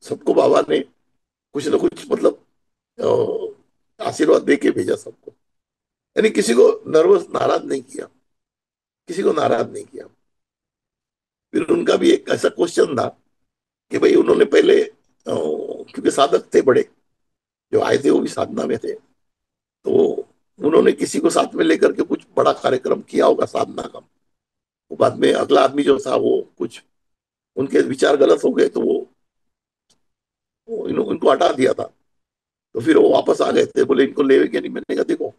सबको बाबा ने कुछ ना कुछ मतलब आशीर्वाद दे के भेजा सबको। यानी किसी को नर्वस नाराज नहीं किया, किसी को नाराज नहीं किया। फिर उनका भी एक ऐसा क्वेश्चन था कि भाई उन्होंने पहले क्योंकि साधक थे बड़े, जो आए थे वो भी साधना में थे, तो उन्होंने किसी को साथ में लेकर के कुछ बड़ा कार्यक्रम किया होगा साधना का। वो बाद में अगला आदमी जो था वो कुछ उनके विचार गलत हो गए, तो वो इनको हटा दिया था। तो फिर वो वापस आ गए थे, बोले इनको ले गया नहीं। मैंने कहा देखो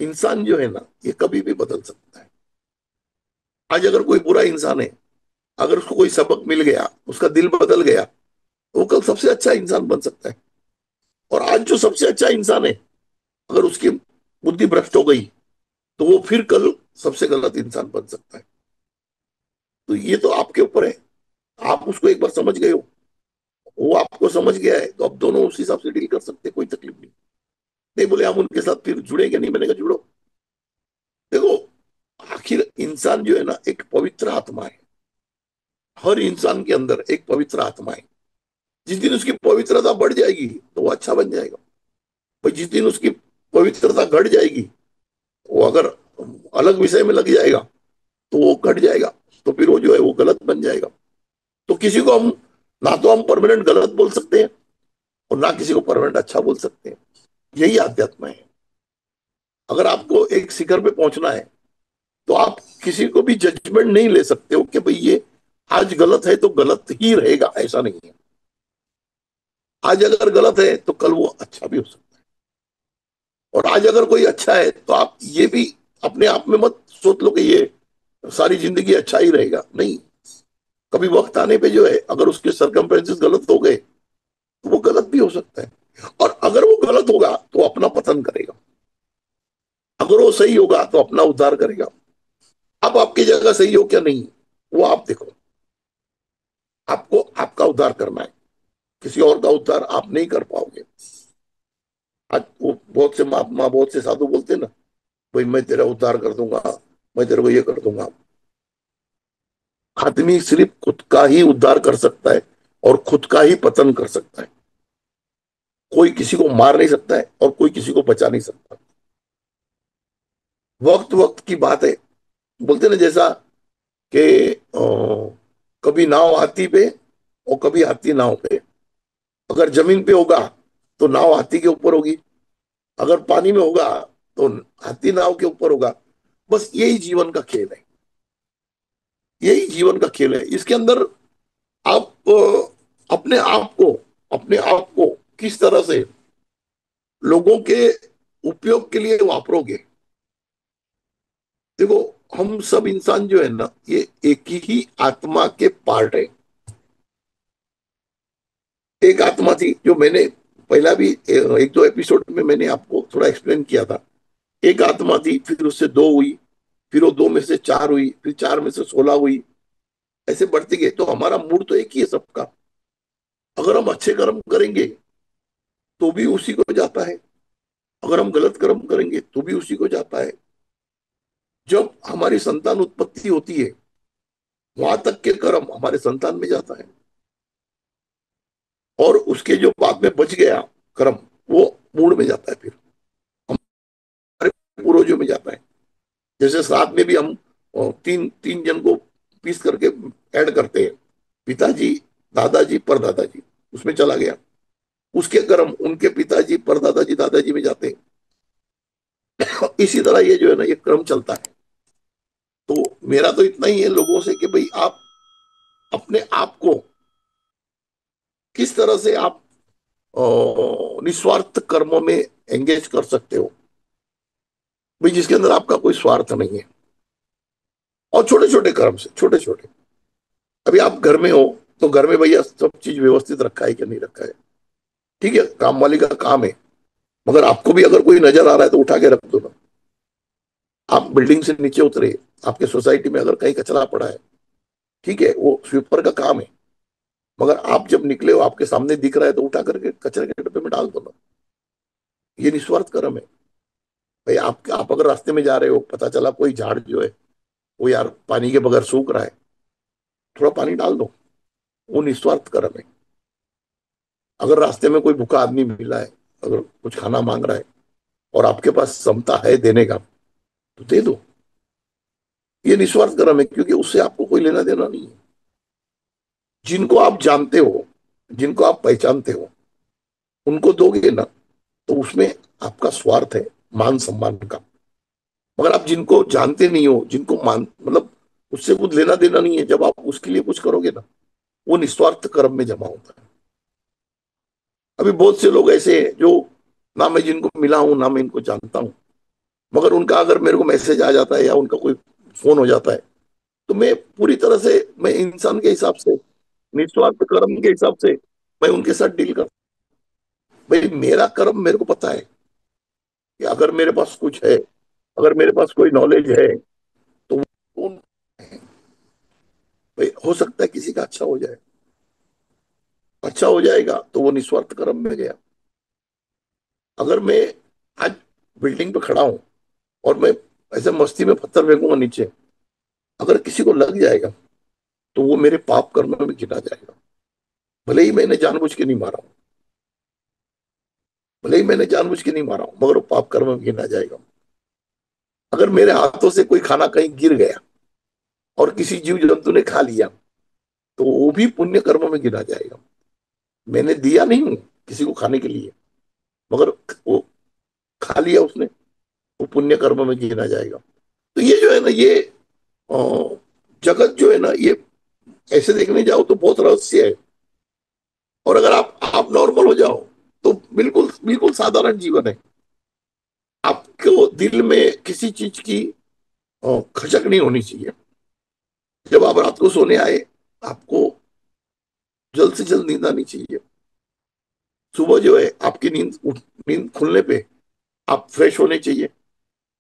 इंसान जो है ना ये कभी भी बदल सकता है। आज अगर कोई बुरा इंसान है, अगर उसको कोई सबक मिल गया, उसका दिल बदल गया, तो वो कल सबसे अच्छा इंसान बन सकता है। और आज जो सबसे अच्छा इंसान है, अगर उसकी बुद्धि भ्रष्ट हो गई तो वो फिर कल सबसे गलत इंसान बन सकता है। तो ये तो आपके ऊपर है, आप उसको एक बार समझ गए हो, वो आपको समझ गया है, तो अब दोनों उस हिसाब से डील कर सकते हैं, कोई तकलीफ नहीं। नहीं बोले हम उनके साथ फिर जुड़ेंगे नहीं, मैंने कहा जुड़ो। देखो आखिर इंसान जो है ना एक पवित्र आत्मा है, हर इंसान के अंदर एक पवित्र आत्मा है। जिस दिन उसकी पवित्रता बढ़ जाएगी तो वो अच्छा बन जाएगा। भाई जिस दिन उसकी पवित्रता घट जाएगी, वो अगर अलग विषय में लग जाएगा तो वो घट जाएगा, तो फिर वो जो है वो गलत बन जाएगा। तो किसी को हम ना तो हम परमानेंट गलत बोल सकते हैं और ना किसी को परमानेंट अच्छा बोल सकते हैं। यही आध्यात्म है। अगर आपको एक शिखर पे पहुंचना है तो आप किसी को भी जजमेंट नहीं ले सकते हो कि भाई ये आज गलत है तो गलत ही रहेगा, ऐसा नहीं है। आज अगर गलत है तो कल वो अच्छा भी हो सकता है। और आज अगर कोई अच्छा है तो आप ये भी अपने आप में मत सोच लो कि ये सारी जिंदगी अच्छा ही रहेगा, नहीं। कभी वक्त आने पे जो है अगर उसके सरकमस्टेंसेस गलत हो गए तो वो गलत भी हो सकता है। और अगर वो गलत होगा तो अपना पतन करेगा, अगर वो सही होगा तो अपना उद्धार करेगा। अब आपकी जगह सही हो क्या नहीं, वो आप देखो। आपको आपका उद्धार करना है, किसी और का उद्धार आप नहीं कर पाओगे। आज वो बहुत से महात्मा बहुत से साधु बोलते हैं ना, भाई मैं तेरा उद्धार कर दूंगा, मैं तेरे को ये कर दूंगा। आदमी सिर्फ खुद का ही उद्धार कर सकता है और खुद का ही पतन कर सकता है। कोई किसी को मार नहीं सकता है और कोई किसी को बचा नहीं सकता। वक्त वक्त की बात है। बोलते ना जैसा कि कभी नाव हाथी पे और कभी हाथी नाव पे। अगर जमीन पे होगा तो नाव हाथी के ऊपर होगी, अगर पानी में होगा तो हाथी नाव के ऊपर होगा। बस यही जीवन का खेल है, यही जीवन का खेल है। इसके अंदर आप अपने आप को किस तरह से लोगों के उपयोग के लिए वापरोगे। देखो हम सब इंसान जो है ना ये एक ही आत्मा के पार्ट है। एक आत्मा थी जो मैंने पहला भी एक दो एपिसोड में मैंने आपको थोड़ा एक्सप्लेन किया था। एक आत्मा थी, फिर उससे दो हुई, फिर वो दो में से चार हुई, फिर चार में से 16 हुई, ऐसे बढ़ती गई। तो हमारा मूड तो एक ही है सबका। अगर हम अच्छे कर्म करेंगे तो भी उसी को जाता है, अगर हम गलत कर्म करेंगे तो भी उसी को जाता है। जब हमारी संतान उत्पत्ति होती है, वहां तक के कर्म हमारे संतान में जाता है, और उसके जो बाद में बच गया कर्म, वो मूड में जाता है, फिर हमारे पूर्वजों में जाता है। जैसे श्राद्ध में भी हम तीन तीन जन को पीस करके ऐड करते हैं, पिताजी, दादाजी, परदादाजी, उसमें चला गया, उसके कर्म उनके पिताजी, परदादाजी, दादाजी में जाते हैं। इसी तरह ये जो है ना, ये क्रम चलता है। तो मेरा तो इतना ही है लोगों से कि भाई आप अपने आप को किस तरह से आप निस्वार्थ कर्मों में एंगेज कर सकते हो, भाई जिसके अंदर आपका कोई स्वार्थ नहीं है। और छोटे छोटे कर्म से, छोटे छोटे, अभी आप घर में हो तो घर में भैया सब चीज व्यवस्थित रखा है कि नहीं रखा है, ठीक है, काम वाली का काम है। मगर आपको भी अगर कोई नजर आ रहा है तो उठा के रख दो ना। आप बिल्डिंग से नीचे उतरे, आपके सोसाइटी में अगर कहीं कचरा पड़ा है, ठीक है, वो स्वीपर का काम है। मगर आप जब निकले हो, आपके सामने दिख रहा है, तो उठा करके कचरे के डब्बे में डाल दो ना। ये निस्वार्थ कर्म है। भाई आप अगर रास्ते में जा रहे हो, पता चला कोई झाड़ जो है वो यार पानी के बगैर सूख रहा है, थोड़ा पानी डाल दो, वो निस्वार्थ कर्म है। अगर रास्ते में कोई भूखा आदमी मिला है, अगर कुछ खाना मांग रहा है और आपके पास क्षमता है देने का, तो दे दो। ये निस्वार्थ कर्म है, क्योंकि उससे आपको कोई लेना देना नहीं है। जिनको आप जानते हो, जिनको आप पहचानते हो, उनको दोगे ना, तो उसमें आपका स्वार्थ है, मान सम्मान का। मगर आप जिनको जानते नहीं हो, जिनको मान मतलब उससे कुछ लेना देना नहीं है, जब आप उसके लिए कुछ करोगे ना, वो निस्वार्थ कर्म में जमा होता है। अभी बहुत से लोग ऐसे हैं जो, ना मैं जिनको मिला हूं, ना मैं इनको जानता हूं, मगर उनका अगर मेरे को मैसेज आ जाता है या उनका कोई फोन हो जाता है, तो मैं पूरी तरह से, मैं इंसान के हिसाब से, निस्वार्थ कर्म के हिसाब से मैं उनके साथ डील करता हूं। भाई मेरा कर्म मेरे को पता है कि अगर मेरे पास कुछ है, अगर मेरे पास कोई नॉलेज है, तो वो, भाई हो सकता है किसी का अच्छा हो जाए, अच्छा हो जाएगा तो वो निस्वार्थ कर्म में गया। अगर मैं आज बिल्डिंग पे खड़ा हूं और मैं ऐसे मस्ती में पत्थर फेंकूंगा नीचे, अगर किसी को लग जाएगा तो वो मेरे पाप कर्म में गिना जाएगा। भले ही मैंने जानबूझ के नहीं मारा हूं, भले ही मैंने जानबूझ के नहीं मारा हूं, मगर वो पाप कर्म में गिना जाएगा। अगर मेरे हाथों से कोई खाना कहीं गिर गया और किसी जीव जंतु ने खा लिया, तो वो भी पुण्य कर्म में गिना जाएगा। मैंने दिया नहीं हूं किसी को खाने के लिए, मगर वो खा लिया उसने, वो पुण्य कर्म में गिना जाएगा। तो ये जो है ना, ये अ, जगत जो है ना, ये ऐसे देखने जाओ तो बहुत रहस्य है। और अगर आप नॉर्मल हो जाओ तो बिल्कुल बिल्कुल साधारण जीवन है। आपको दिल में किसी चीज की खचक नहीं होनी चाहिए। जब आप रात को सोने आए, आपको जल्द से जल्द नींद आनी चाहिए। सुबह जो है आपकी नींद खुलने पे आप फ्रेश होने चाहिए।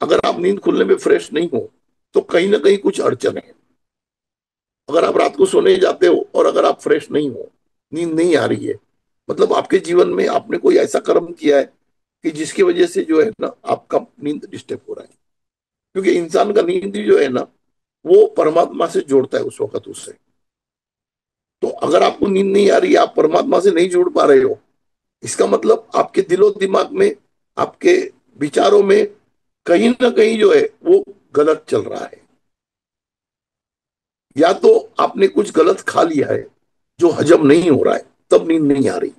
अगर आप नींद खुलने में फ्रेश नहीं हो, तो कहीं ना कहीं कुछ अड़चन है। अगर आप रात को सोने जाते हो और अगर आप फ्रेश नहीं हो, नींद नहीं आ रही है, मतलब आपके जीवन में आपने कोई ऐसा कर्म किया है कि जिसकी वजह से जो है ना, आपका नींद डिस्टर्ब हो रहा है। क्योंकि इंसान का नींद जो है ना, वो परमात्मा से जोड़ता है उस वक्त उससे। तो अगर आपको नींद नहीं आ रही है, आप परमात्मा से नहीं जुड़ पा रहे हो, इसका मतलब आपके दिलो दिमाग में, आपके विचारों में कहीं ना कहीं जो है वो गलत चल रहा है। या तो आपने कुछ गलत खा लिया है जो हजम नहीं हो रहा है, तब नींद नहीं आ रही।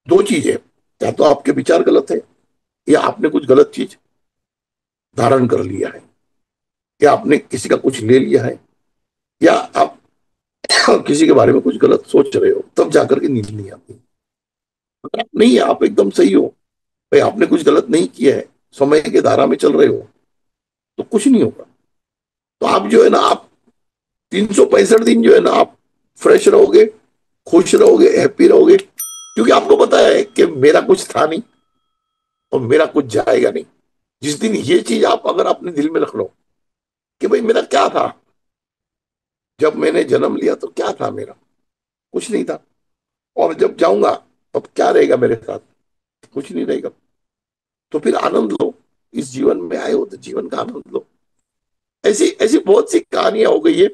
दो चीज है, या तो आपके विचार गलत है, या आपने कुछ गलत चीज धारण कर लिया है, या आपने किसी का कुछ ले लिया है, या आप किसी के बारे में कुछ गलत सोच रहे हो, तब जाकर के नींद नहीं आती। अगर आप नहीं, आप एकदम सही हो, भाई आपने कुछ गलत नहीं किया है, समय के धारा में चल रहे हो, तो कुछ नहीं होगा। तो आप जो है ना, आप 365 दिन जो है ना, आप फ्रेश रहोगे, खुश रहोगे, हैप्पी रहोगे, क्योंकि आपको पता है कि मेरा कुछ था नहीं और मेरा कुछ जाएगा नहीं। जिस दिन ये चीज आप अगर अपने दिल में रख लो कि भाई मेरा क्या था, जब मैंने जन्म लिया तो क्या था मेरा, कुछ नहीं था। और जब जाऊंगा तब क्या रहेगा मेरे साथ, कुछ नहीं रहेगा। तो फिर आनंद लो, इस जीवन में आए हो तो जीवन का आनंद लो। ऐसी ऐसी बहुत सी कहानियां हो गई है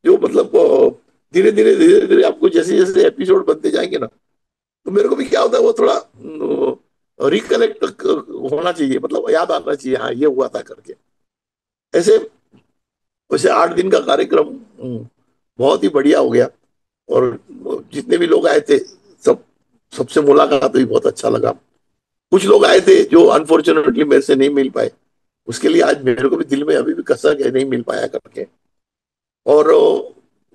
जो मतलब धीरे धीरे धीरे धीरे आपको जैसे जैसे एपिसोड बनते जाएंगे ना, तो मेरे को भी क्या होता है वो थोड़ा रिकलेक्ट होना चाहिए, मतलब याद आना चाहिए, हाँ ये हुआ था करके। ऐसे वैसे 8 दिन का कार्यक्रम बहुत ही बढ़िया हो गया। और जितने भी लोग आए थे, सब सबसे मुलाकात हुई, बहुत अच्छा लगा। कुछ लोग आए थे जो अनफॉर्चुनेटली मेरे से नहीं मिल पाए, उसके लिए आज मेरे को भी दिल में अभी भी कसक है, नहीं मिल पाया करके। और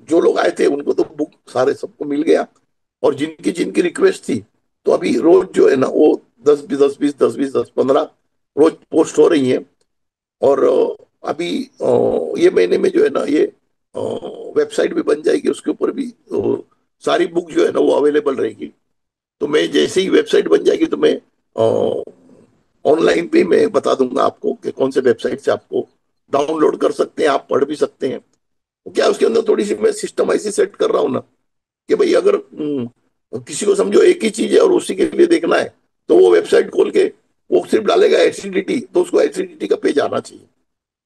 जो लोग आए थे उनको तो बुक सारे सबको मिल गया। और जिनकी जिनकी रिक्वेस्ट थी, तो अभी रोज जो है ना वो 10-20 10-20 10-15 रोज पोस्ट हो रही है। और अभी ये महीने में जो है ना ये वेबसाइट भी बन जाएगी, उसके ऊपर भी सारी बुक जो है ना वो अवेलेबल रहेगी। तो मैं जैसे ही वेबसाइट बन जाएगी तो मैं ऑनलाइन पे मैं बता दूंगा आपको कि कौन से वेबसाइट से आपको डाउनलोड कर सकते हैं, आप पढ़ भी सकते हैं। तो क्या उसके अंदर थोड़ी सी मैं सिस्टम ऐसी सेट कर रहा हूँ ना कि भाई अगर किसी को समझो एक ही चीज है और उसी के लिए देखना है, तो वो वेबसाइट खोल के वो सिर्फ डालेगा एचटीटीटी, तो उसको एचटीटीटी का पेज आना चाहिए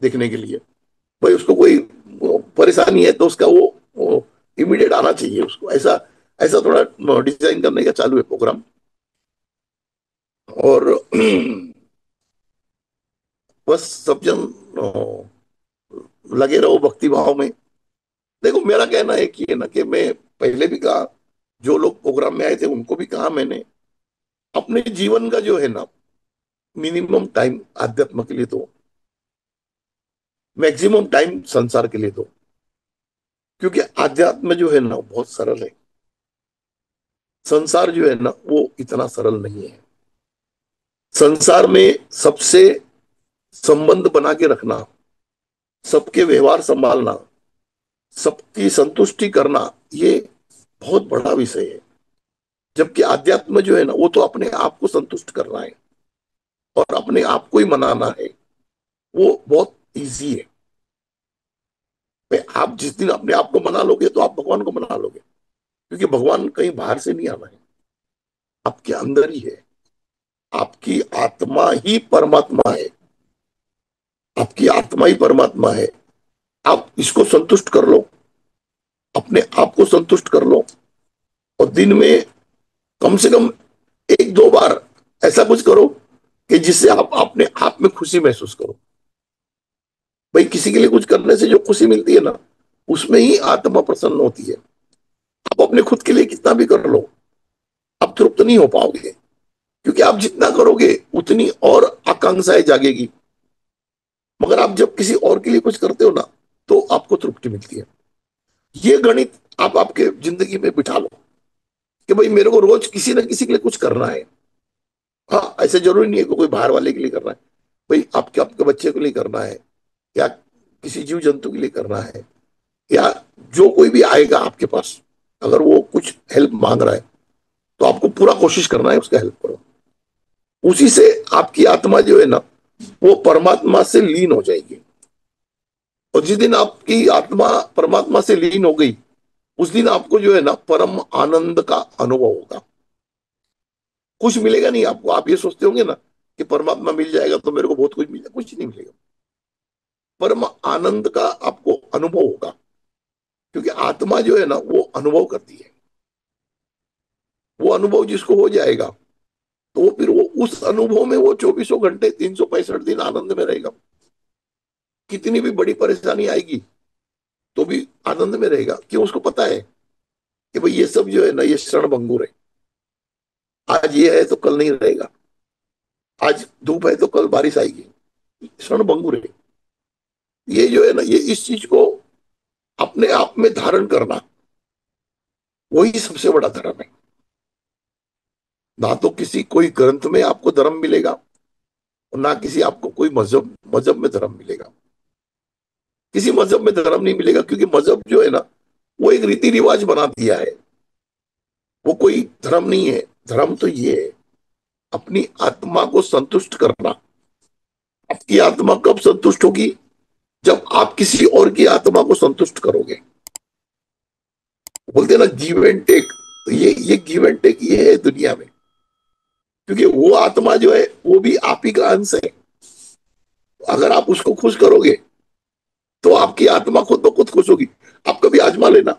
देखने के लिए। भाई उसको कोई परेशानी है तो उसका वो इमीडिएट आना चाहिए उसको, ऐसा ऐसा थोड़ा डिजाइन करने का चालू है प्रोग्राम। और बस सब जन लगे रहो भक्ति भाव में। देखो मेरा कहना एक ही है ना कि मैं पहले भी कहा, जो लोग प्रोग्राम में आए थे उनको भी कहा मैंने, अपने जीवन का जो है ना मिनिमम टाइम आध्यात्म के लिए दो, मैक्सिमम टाइम संसार के लिए दो। क्योंकि आध्यात्म जो है ना वो बहुत सरल है, संसार जो है ना वो इतना सरल नहीं है। संसार में सबसे संबंध बना के रखना, सबके व्यवहार संभालना, सबकी संतुष्टि करना, ये बहुत बड़ा विषय है। जबकि आध्यात्म जो है ना वो तो अपने आप को संतुष्ट करना है और अपने आप को ही मनाना है, वो बहुत इजी है। भाई आप जिस दिन अपने आप को मना लोगे तो आप भगवान को मना लोगे, क्योंकि भगवान कहीं बाहर से नहीं आना है, आपके अंदर ही है। आपकी आत्मा ही परमात्मा है, आपकी आत्मा ही परमात्मा है। आप इसको संतुष्ट कर लो, अपने आप को संतुष्ट कर लो। और दिन में कम से कम 1-2 बार ऐसा कुछ करो कि जिससे आप अपने आप में खुशी महसूस करो। भाई किसी के लिए कुछ करने से जो खुशी मिलती है ना, उसमें ही आत्मा प्रसन्न होती है। आप अपने खुद के लिए कितना भी कर लो, आप तृप्त नहीं हो पाओगे। क्योंकि आप जितना करोगे उतनी और आकांक्षाएं जागेगी। मगर आप जब किसी और के लिए कुछ करते हो ना, तो आपको तृप्ति मिलती है। ये गणित आप आपके जिंदगी में बिठा लो कि भाई मेरे को रोज किसी ना किसी के लिए कुछ करना है। हाँ, ऐसे जरूरी नहीं है कि कोई बाहर वाले के लिए करना है। भाई आपके आपके बच्चे के लिए करना है, या किसी जीव जंतु के लिए करना है, या जो कोई भी आएगा आपके पास, अगर वो कुछ हेल्प मांग रहा है, तो आपको पूरा कोशिश करना है उसका हेल्प करो। उसी से आपकी आत्मा जो है ना वो परमात्मा से लीन हो जाएगी। और जिस दिन आपकी आत्मा परमात्मा से लीन हो गई, उस दिन आपको जो है ना परम आनंद का अनुभव होगा। कुछ मिलेगा नहीं आपको। आप ये सोचते होंगे ना कि परमात्मा मिल जाएगा तो मेरे को बहुत कुछ मिलेगा, कुछ नहीं मिलेगा। परम आनंद का आपको अनुभव होगा, क्योंकि आत्मा जो है ना वो अनुभव करती है। वो अनुभव जिसको हो जाएगा, तो वो फिर वो उस अनुभव में वो 24 घंटे 365 दिन आनंद में रहेगा। कितनी भी बड़ी परेशानी आएगी तो भी आनंद में रहेगा। क्यों? उसको पता है कि भाई ये सब जो है ना ये क्षण भंगुर है। आज ये है तो कल नहीं रहेगा, आज धूप है तो कल बारिश आएगी, क्षण भंगुर है। ये जो है ना ये इस चीज को अपने आप में धारण करना, वही सबसे बड़ा धर्म है। ना तो किसी कोई ग्रंथ में आपको धर्म मिलेगा, और ना किसी आपको कोई मजहब मजहब में धर्म मिलेगा। किसी मजहब में धर्म नहीं मिलेगा, क्योंकि मजहब जो है ना वो एक रीति रिवाज बना दिया है, वो कोई धर्म नहीं है। धर्म तो ये है, अपनी आत्मा को संतुष्ट करना। आपकी आत्मा कब संतुष्ट होगी? जब आप किसी और की आत्मा को संतुष्ट करोगे। बोलते हैं ना गिव एंड टेक, तो ये गिव एंड टेक ये है दुनिया में। क्योंकि वो आत्मा जो है वो भी आप ही का अंश है। अगर आप उसको खुश करोगे तो आपकी आत्मा खुद ब खुद खुश होगी। आप कभी आजमा लेना,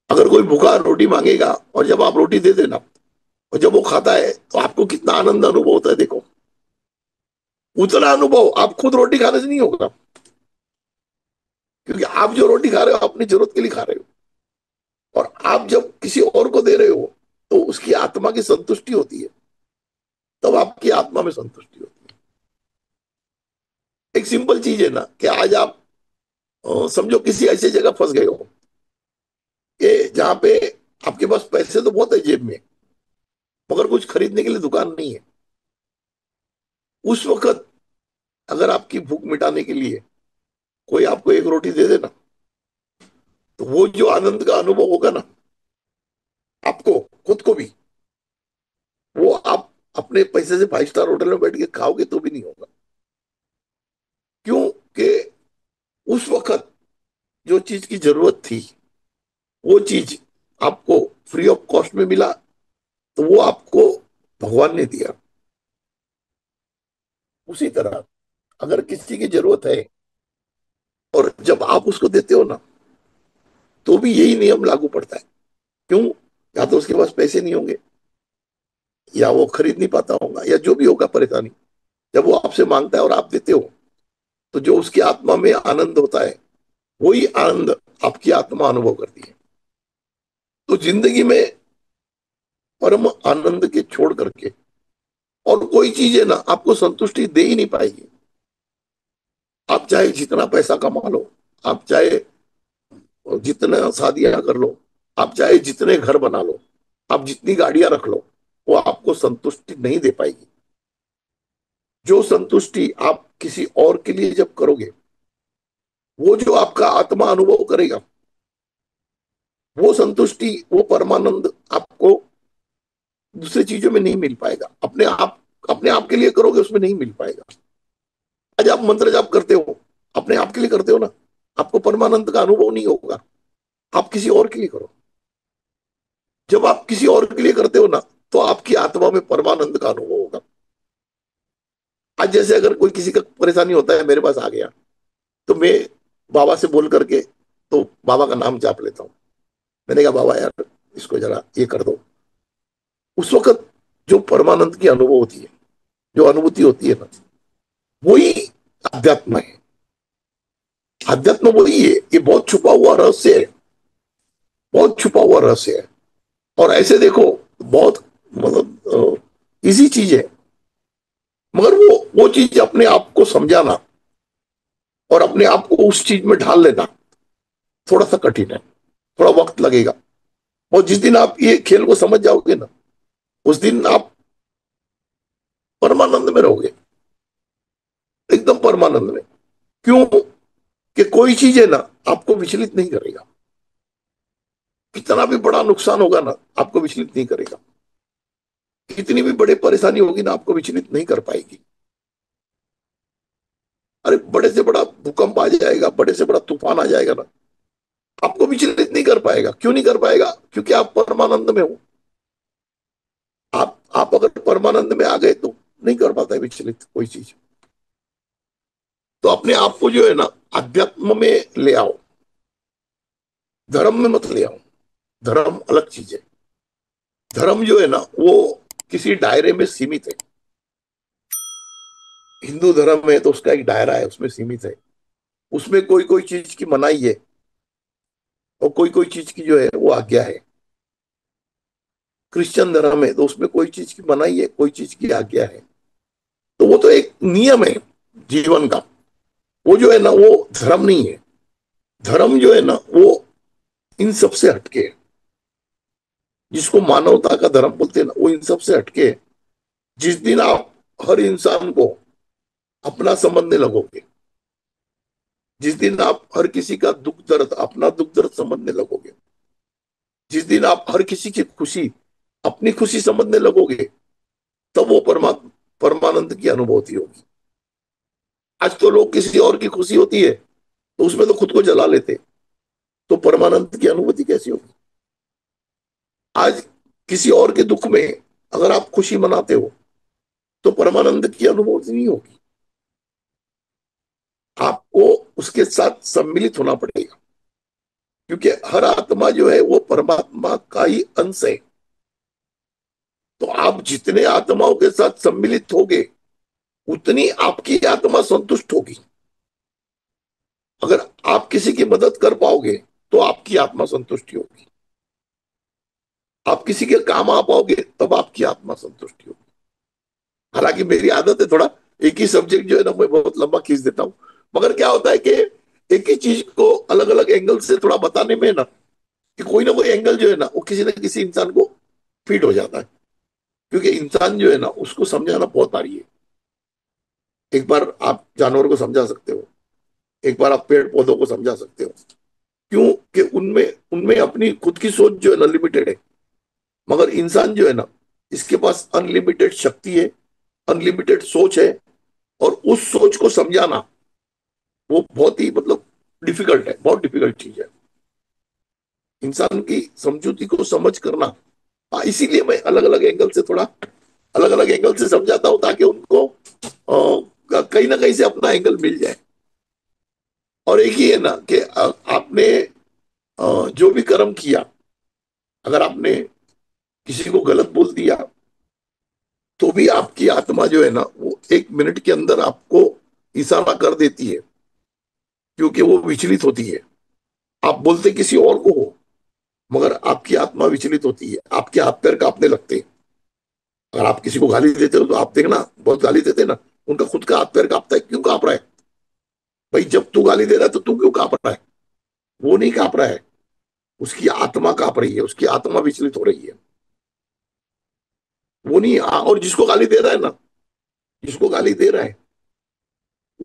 अगर कोई भूखा रोटी मांगेगा और जब आप रोटी दे देना और जब वो खाता है तो आपको कितना आनंद अनुभव होता है देखो। उतना अनुभव आप खुद रोटी खाने से नहीं होगा, क्योंकि आप जो रोटी खा रहे हो अपनी जरूरत के लिए खा रहे हो। और आप जब किसी और को दे रहे हो तो उसकी आत्मा की संतुष्टि होती है, तब आपकी आत्मा में संतुष्टि होती है। एक सिंपल चीज है ना कि आज आप समझो किसी ऐसी जगह फंस गए हो कि जहां पे आपके पास पैसे तो बहुत है जेब में, मगर कुछ खरीदने के लिए दुकान नहीं है। उस वक्त अगर आपकी भूख मिटाने के लिए कोई आपको एक रोटी दे देना, तो वो जो आनंद का अनुभव होगा ना आपको, खुद को भी, वो आप अपने पैसे से 5 स्टार होटल में बैठ के खाओगे तो भी नहीं होगा। क्योंकि उस वक्त जो चीज की जरूरत थी वो चीज आपको फ्री ऑफ कॉस्ट में मिला, तो वो आपको भगवान ने दिया। उसी तरह अगर किसी की जरूरत है और जब आप उसको देते हो ना, तो भी यही नियम लागू पड़ता है। क्यों? या तो उसके पास पैसे नहीं होंगे, या वो खरीद नहीं पाता होगा, या जो भी होगा परेशानी। जब वो आपसे मांगता है और आप देते हो, तो जो उसकी आत्मा में आनंद होता है वही आनंद आपकी आत्मा अनुभव करती है। तो जिंदगी में परम आनंद के छोड़ करके और कोई चीज है ना आपको संतुष्टि दे ही नहीं पाएगी। आप चाहे जितना पैसा कमा लो, आप चाहे जितना शादियां कर लो, आप चाहे जितने घर बना लो, आप जितनी गाड़ियां रख लो, वो आपको संतुष्टि नहीं दे पाएगी। जो संतुष्टि आप किसी और के लिए जब करोगे, वो जो आपका आत्मा अनुभव करेगा, वो संतुष्टि, वो परमानंद आपको दूसरी चीजों में नहीं मिल पाएगा। अपने आप के लिए करोगे उसमें नहीं मिल पाएगा। आज आप मंत्र जाप करते हो, अपने आप के लिए करते हो ना, आपको परमानंद का अनुभव नहीं होगा। आप किसी और के लिए करो, जब आप किसी और के लिए करते हो ना, तो आपकी आत्मा में परमानंद का अनुभव होगा। आज जैसे अगर कोई किसी का परेशानी होता है मेरे पास आ गया, तो मैं बाबा से बोल करके तो बाबा का नाम जाप लेता हूँ। मैंने कहा बाबा यार इसको जरा ये कर दो। उस वक्त जो परमानंद की अनुभव होती है, जो अनुभूति होती है ना, वही अध्यात्म है। अध्यात्म वही है, ये बहुत छुपा हुआ रहस्य है, बहुत छुपा हुआ रहस्य है। और ऐसे देखो, बहुत मतलब इजी चीज है, मगर वो चीज अपने आप को समझाना और अपने आप को उस चीज में ढाल लेना थोड़ा सा कठिन है, थोड़ा वक्त लगेगा। और जिस दिन आप ये खेल को समझ जाओगे ना, उस दिन आप परमानंद में रहोगे, एकदम परमानंद में। क्यों? कि कोई चीज है ना आपको विचलित नहीं करेगा। कितना भी बड़ा नुकसान होगा ना आपको विचलित नहीं करेगा। कितनी भी बड़ी परेशानी होगी ना आपको विचलित नहीं कर पाएगी। अरे बड़े से बड़ा भूकंप आ जाएगा, बड़े से बड़ा तूफान आ जाएगा ना, आपको विचलित नहीं कर पाएगा। क्यों नहीं कर पाएगा? क्योंकि आप परमानंद में हो। आप अगर परमानंद में आ गए तो नहीं कर पाता है विचलित कोई चीज। तो अपने आप को जो है ना अध्यात्म में ले आओ, धर्म में मत ले आओ। धर्म अलग चीज है। धर्म जो है ना वो किसी दायरे में सीमित है। हिंदू धर्म है तो उसका एक दायरा है, उसमें सीमित है। उसमें कोई कोई चीज की मनाही है और कोई कोई चीज की जो है वो आज्ञा है। क्रिश्चियन धर्म है तो उसमें कोई चीज की मनाही है, कोई चीज की आज्ञा है। तो वो तो एक नियम है जीवन का। वो जो है ना वो धर्म नहीं है। धर्म जो है ना वो इन सबसे हटके है। जिसको मानवता का धर्म बोलते हैं ना, वो इन सबसे हटके है। जिस दिन आप हर इंसान को अपना समझने लगोगे, जिस दिन आप हर किसी का दुख दर्द अपना दुख दर्द समझने लगोगे, जिस दिन आप हर किसी की खुशी अपनी खुशी समझने लगोगे, तब वो परमानंद की अनुभूति होगी। आज तो लोग किसी और की खुशी होती है तो उसमें तो खुद को जला लेते, तो परमानंद की अनुभूति कैसी होगी? आज किसी और के दुख में अगर आप खुशी मनाते हो तो परमानंद की अनुभूति नहीं होगी। आपको उसके साथ सम्मिलित होना पड़ेगा, क्योंकि हर आत्मा जो है वो परमात्मा का ही अंश है। तो आप जितने आत्माओं के साथ सम्मिलित होगे, उतनी आपकी आत्मा संतुष्ट होगी। अगर आप किसी की मदद कर पाओगे तो आपकी आत्मा संतुष्टि होगी। आप किसी के काम आ पाओगे तब आपकी आत्मा संतुष्टि होगी। हालांकि मेरी आदत है थोड़ा एक ही सब्जेक्ट जो है ना मैं बहुत लंबा खींच देता हूँ, मगर क्या होता है कि एक ही चीज को अलग अलग एंगल से थोड़ा बताने में ना, कि कोई ना कोई एंगल जो है ना वो किसी न किसी इंसान को फिट हो जाता है। क्योंकि इंसान जो है ना उसको समझाना बहुत भारी है। एक बार आप जानवर को समझा सकते हो, एक बार आप पेड़ पौधों को समझा सकते हो, क्यों कि उनमें उनमें अपनी खुद की सोच जो है ना लिमिटेड है। मगर इंसान जो है ना, इसके पास अनलिमिटेड शक्ति है, अनलिमिटेड सोच है, और उस सोच को समझाना वो बहुत ही मतलब डिफिकल्ट है, बहुत डिफिकल्ट चीज है इंसान की समझौती को समझ करना। हाँ, इसीलिए मैं अलग अलग एंगल से थोड़ा अलग अलग एंगल से समझाता हूँ, ताकि उनको कहीं ना कहीं से अपना एंगल मिल जाए। और एक ही है ना कि आपने जो भी कर्म किया, अगर आपने किसी को गलत बोल दिया तो भी आपकी आत्मा जो है ना वो 1 मिनट के अंदर आपको इशारा कर देती है, क्योंकि वो विचलित होती है। आप बोलते किसी और को हो, मगर आपकी आत्मा विचलित होती है, आपके हाथ पैर कांपने लगते हैं। अगर आप किसी को गाली देते हो तो आप देखना, बहुत गाली देते हैं ना, उनका खुद का हाथ पैर कांपता है। क्यों कांप रहा है? भाई जब तू गाली दे रहा है तो तू क्यों कांप रहा है? वो नहीं कांप रहा है, उसकी आत्मा कांप रही है, उसकी आत्मा विचलित हो रही है। वो नहीं और जिसको गाली दे रहा है ना, जिसको गाली दे रहा है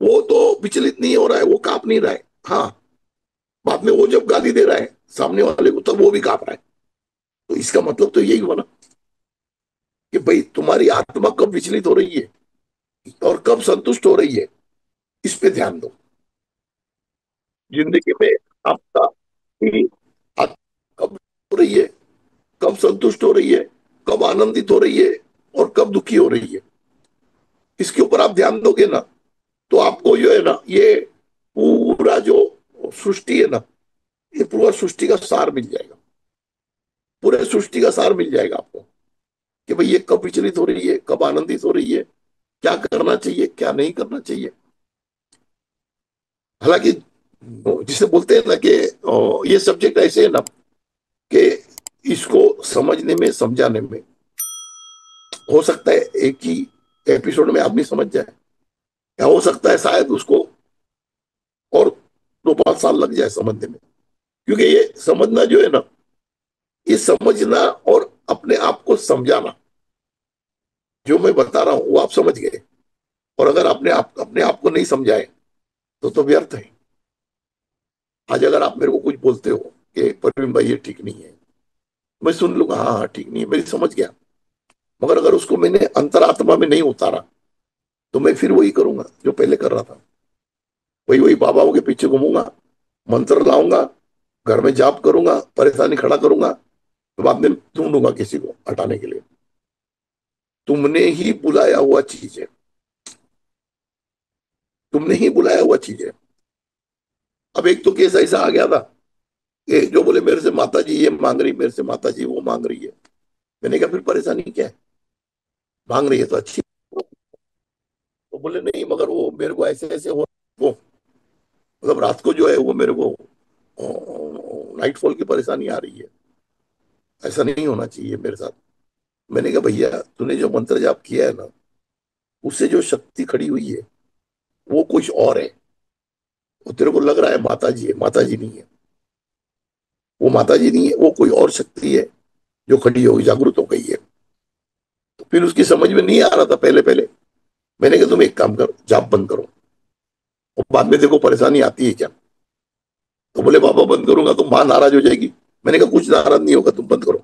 वो तो विचलित नहीं हो रहा है, वो कांप नहीं रहा है। हाँ, बाद में वो जब गाली दे रहा है सामने वाले को, तब वो भी कांप रहा है। तो इसका मतलब तो यही हुआ ना कि भाई तुम्हारी आत्मा कब विचलित हो रही है और कब संतुष्ट हो रही है, इस पे ध्यान दो। जिंदगी में आपका आत्मा कब हो रही है, कब संतुष्ट हो रही है, कब आनंदित हो रही है, और कब दुखी हो रही है, इसके ऊपर आप ध्यान दोगे ना, तो आपको जो है ना ये पूरा जो सृष्टि है ना, ये पूरा सृष्टि का सार मिल जाएगा। पूरे सृष्टि का सार मिल जाएगा आपको, कि भाई ये कब विचलित हो रही है, कब आनंदित हो रही है, क्या करना चाहिए क्या नहीं करना चाहिए। हालांकि जिसे बोलते हैं ना कि ये सब्जेक्ट ऐसे है ना कि इसको समझने में समझाने में हो सकता है एक ही एपिसोड में आदमी समझ जाए, या हो सकता है शायद उसको और 2-5 साल लग जाए समझने में। क्योंकि ये समझना जो है ना, ये समझना और अपने आप को समझाना, जो मैं बता रहा हूं वो आप समझ गए, और अगर आपने अपने आप को नहीं समझाए तो व्यर्थ है। आज अगर आप मेरे को कुछ बोलते हो कि परवीन भाई ये ठीक नहीं है, मैं सुन लूंगा, हाँ हाँ ठीक नहीं है, मेरी समझ गया। मगर अगर उसको मैंने अंतरात्मा में नहीं उतारा तो मैं फिर वही करूंगा जो पहले कर रहा था। वही वही बाबाओं के पीछे घूमूंगा, मंत्र लाऊंगा, घर में जाप करूंगा, परेशानी खड़ा करूंगा, तो बाद में ढूंढूंगा किसी को हटाने के लिए। तुमने ही बुलाया हुआ चीज है, तुमने ही बुलाया हुआ चीज है। अब एक तो केस ऐसा आ गया था कि जो बोले मेरे से माता जी ये मांग रही, मेरे से माता जी वो मांग रही है। मैंने कहा फिर परेशानी क्या है, मांग रही है तो अच्छी। तो बोले नहीं, मगर वो मेरे को ऐसे ऐसे हो, वो मतलब रात को जो है वो मेरे को नाइट फॉल की परेशानी आ रही है, ऐसा नहीं होना चाहिए मेरे साथ। मैंने कहा भैया तूने जो मंत्र जाप किया है ना, उससे जो शक्ति खड़ी हुई है वो कुछ और है। वो तेरे को लग रहा है माता जी है, माता जी नहीं है। वो माता जी नहीं है, वो कोई और शक्ति है जो खड़ी हो गई, जागृत हो गई है। तो फिर उसकी समझ में नहीं आ रहा था पहले पहले। मैंने कहा तुम एक काम करो, जाप बंद करो, और बाद में देखो परेशानी आती है क्या। तो बोले पापा बंद करूंगा तो माँ नाराज हो जाएगी। मैंने कहा कुछ नाराज नहीं होगा, तुम बंद करो।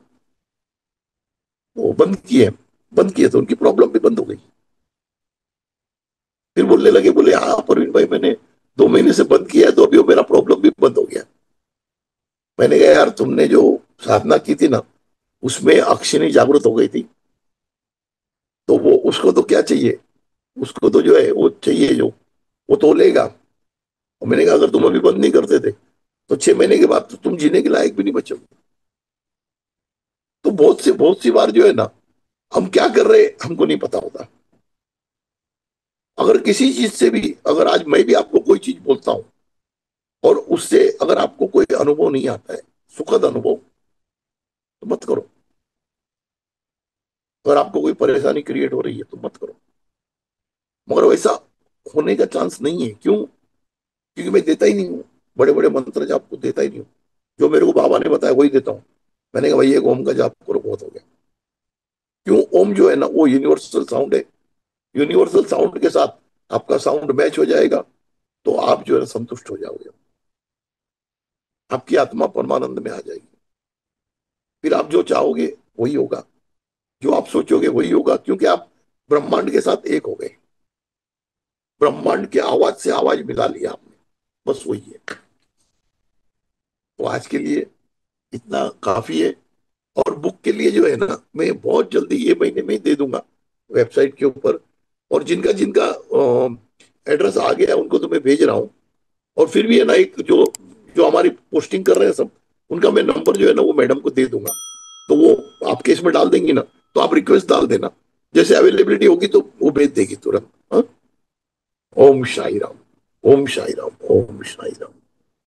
वो बंद किए तो उनकी प्रॉब्लम भी बंद हो गई। फिर बोलने लगे, बोले हाँ परवीन भाई, मैंने 2 महीने से बंद किया है तो अभी वो मेरा प्रॉब्लम भी बंद हो गया। मैंने कहा यार, तुमने जो साधना की थी ना, उसमें अक्षिणी जागृत हो गई थी, तो वो उसको तो क्या चाहिए, उसको तो जो है वो चाहिए, जो वो तो लेगा। और मैंने कहा अगर तुम अभी बंद नहीं करते थे तो 6 महीने के बाद तो तुम जीने के लायक भी नहीं बचोगे। तो बहुत सी बार जो है ना, हम क्या कर रहे हैं हमको नहीं पता होता। अगर किसी चीज से भी, अगर आज मैं भी आपको कोई चीज बोलता हूं और उससे अगर आपको कोई अनुभव नहीं आता है, सुखद अनुभव, तो मत करो। अगर आपको कोई परेशानी क्रिएट हो रही है तो मत करो। मगर वैसा होने का चांस नहीं है। क्यों? क्योंकि मैं देता ही नहीं हूँ। बड़े बड़े मंत्र जाप को देता ही नहीं हूँ। जो मेरे को बाबा ने बताया वही देता हूँ। मैंने कहा भाई एक ओम का जाप करो, बहुत हो गया। क्यों? ओम जो है ना वो यूनिवर्सल साउंड है। यूनिवर्सल साउंड के साथ आपका साउंड मैच हो जाएगा, तो आप जो है संतुष्ट हो जाओगे। आपकी आत्मा परमानंद में आ जाएगी। फिर आप जो चाहोगे वही होगा, जो आप सोचोगे वही होगा, क्योंकि आप ब्रह्मांड के साथ एक हो गए। ब्रह्मांड की आवाज से आवाज मिला लिया आपने, बस वही है। तो आज के लिए इतना काफी है। और बुक के लिए जो है ना, मैं बहुत जल्दी ये महीने में ही दे दूंगा वेबसाइट के ऊपर। और जिनका जिनका एड्रेस आ गया उनको तो मैं भेज रहा हूँ। और फिर भी है ना, एक जो जो हमारी पोस्टिंग कर रहे हैं सब, उनका मैं नंबर जो है ना वो मैडम को दे दूंगा। तो वो आपके इसमें डाल देंगी ना, तो आप रिक्वेस्ट डाल देना। जैसे अवेलेबिलिटी होगी तो वो भेज देगी तुरंत। हाँ? ओम शाई राम। ओम शाई राम। ओम शाई राम।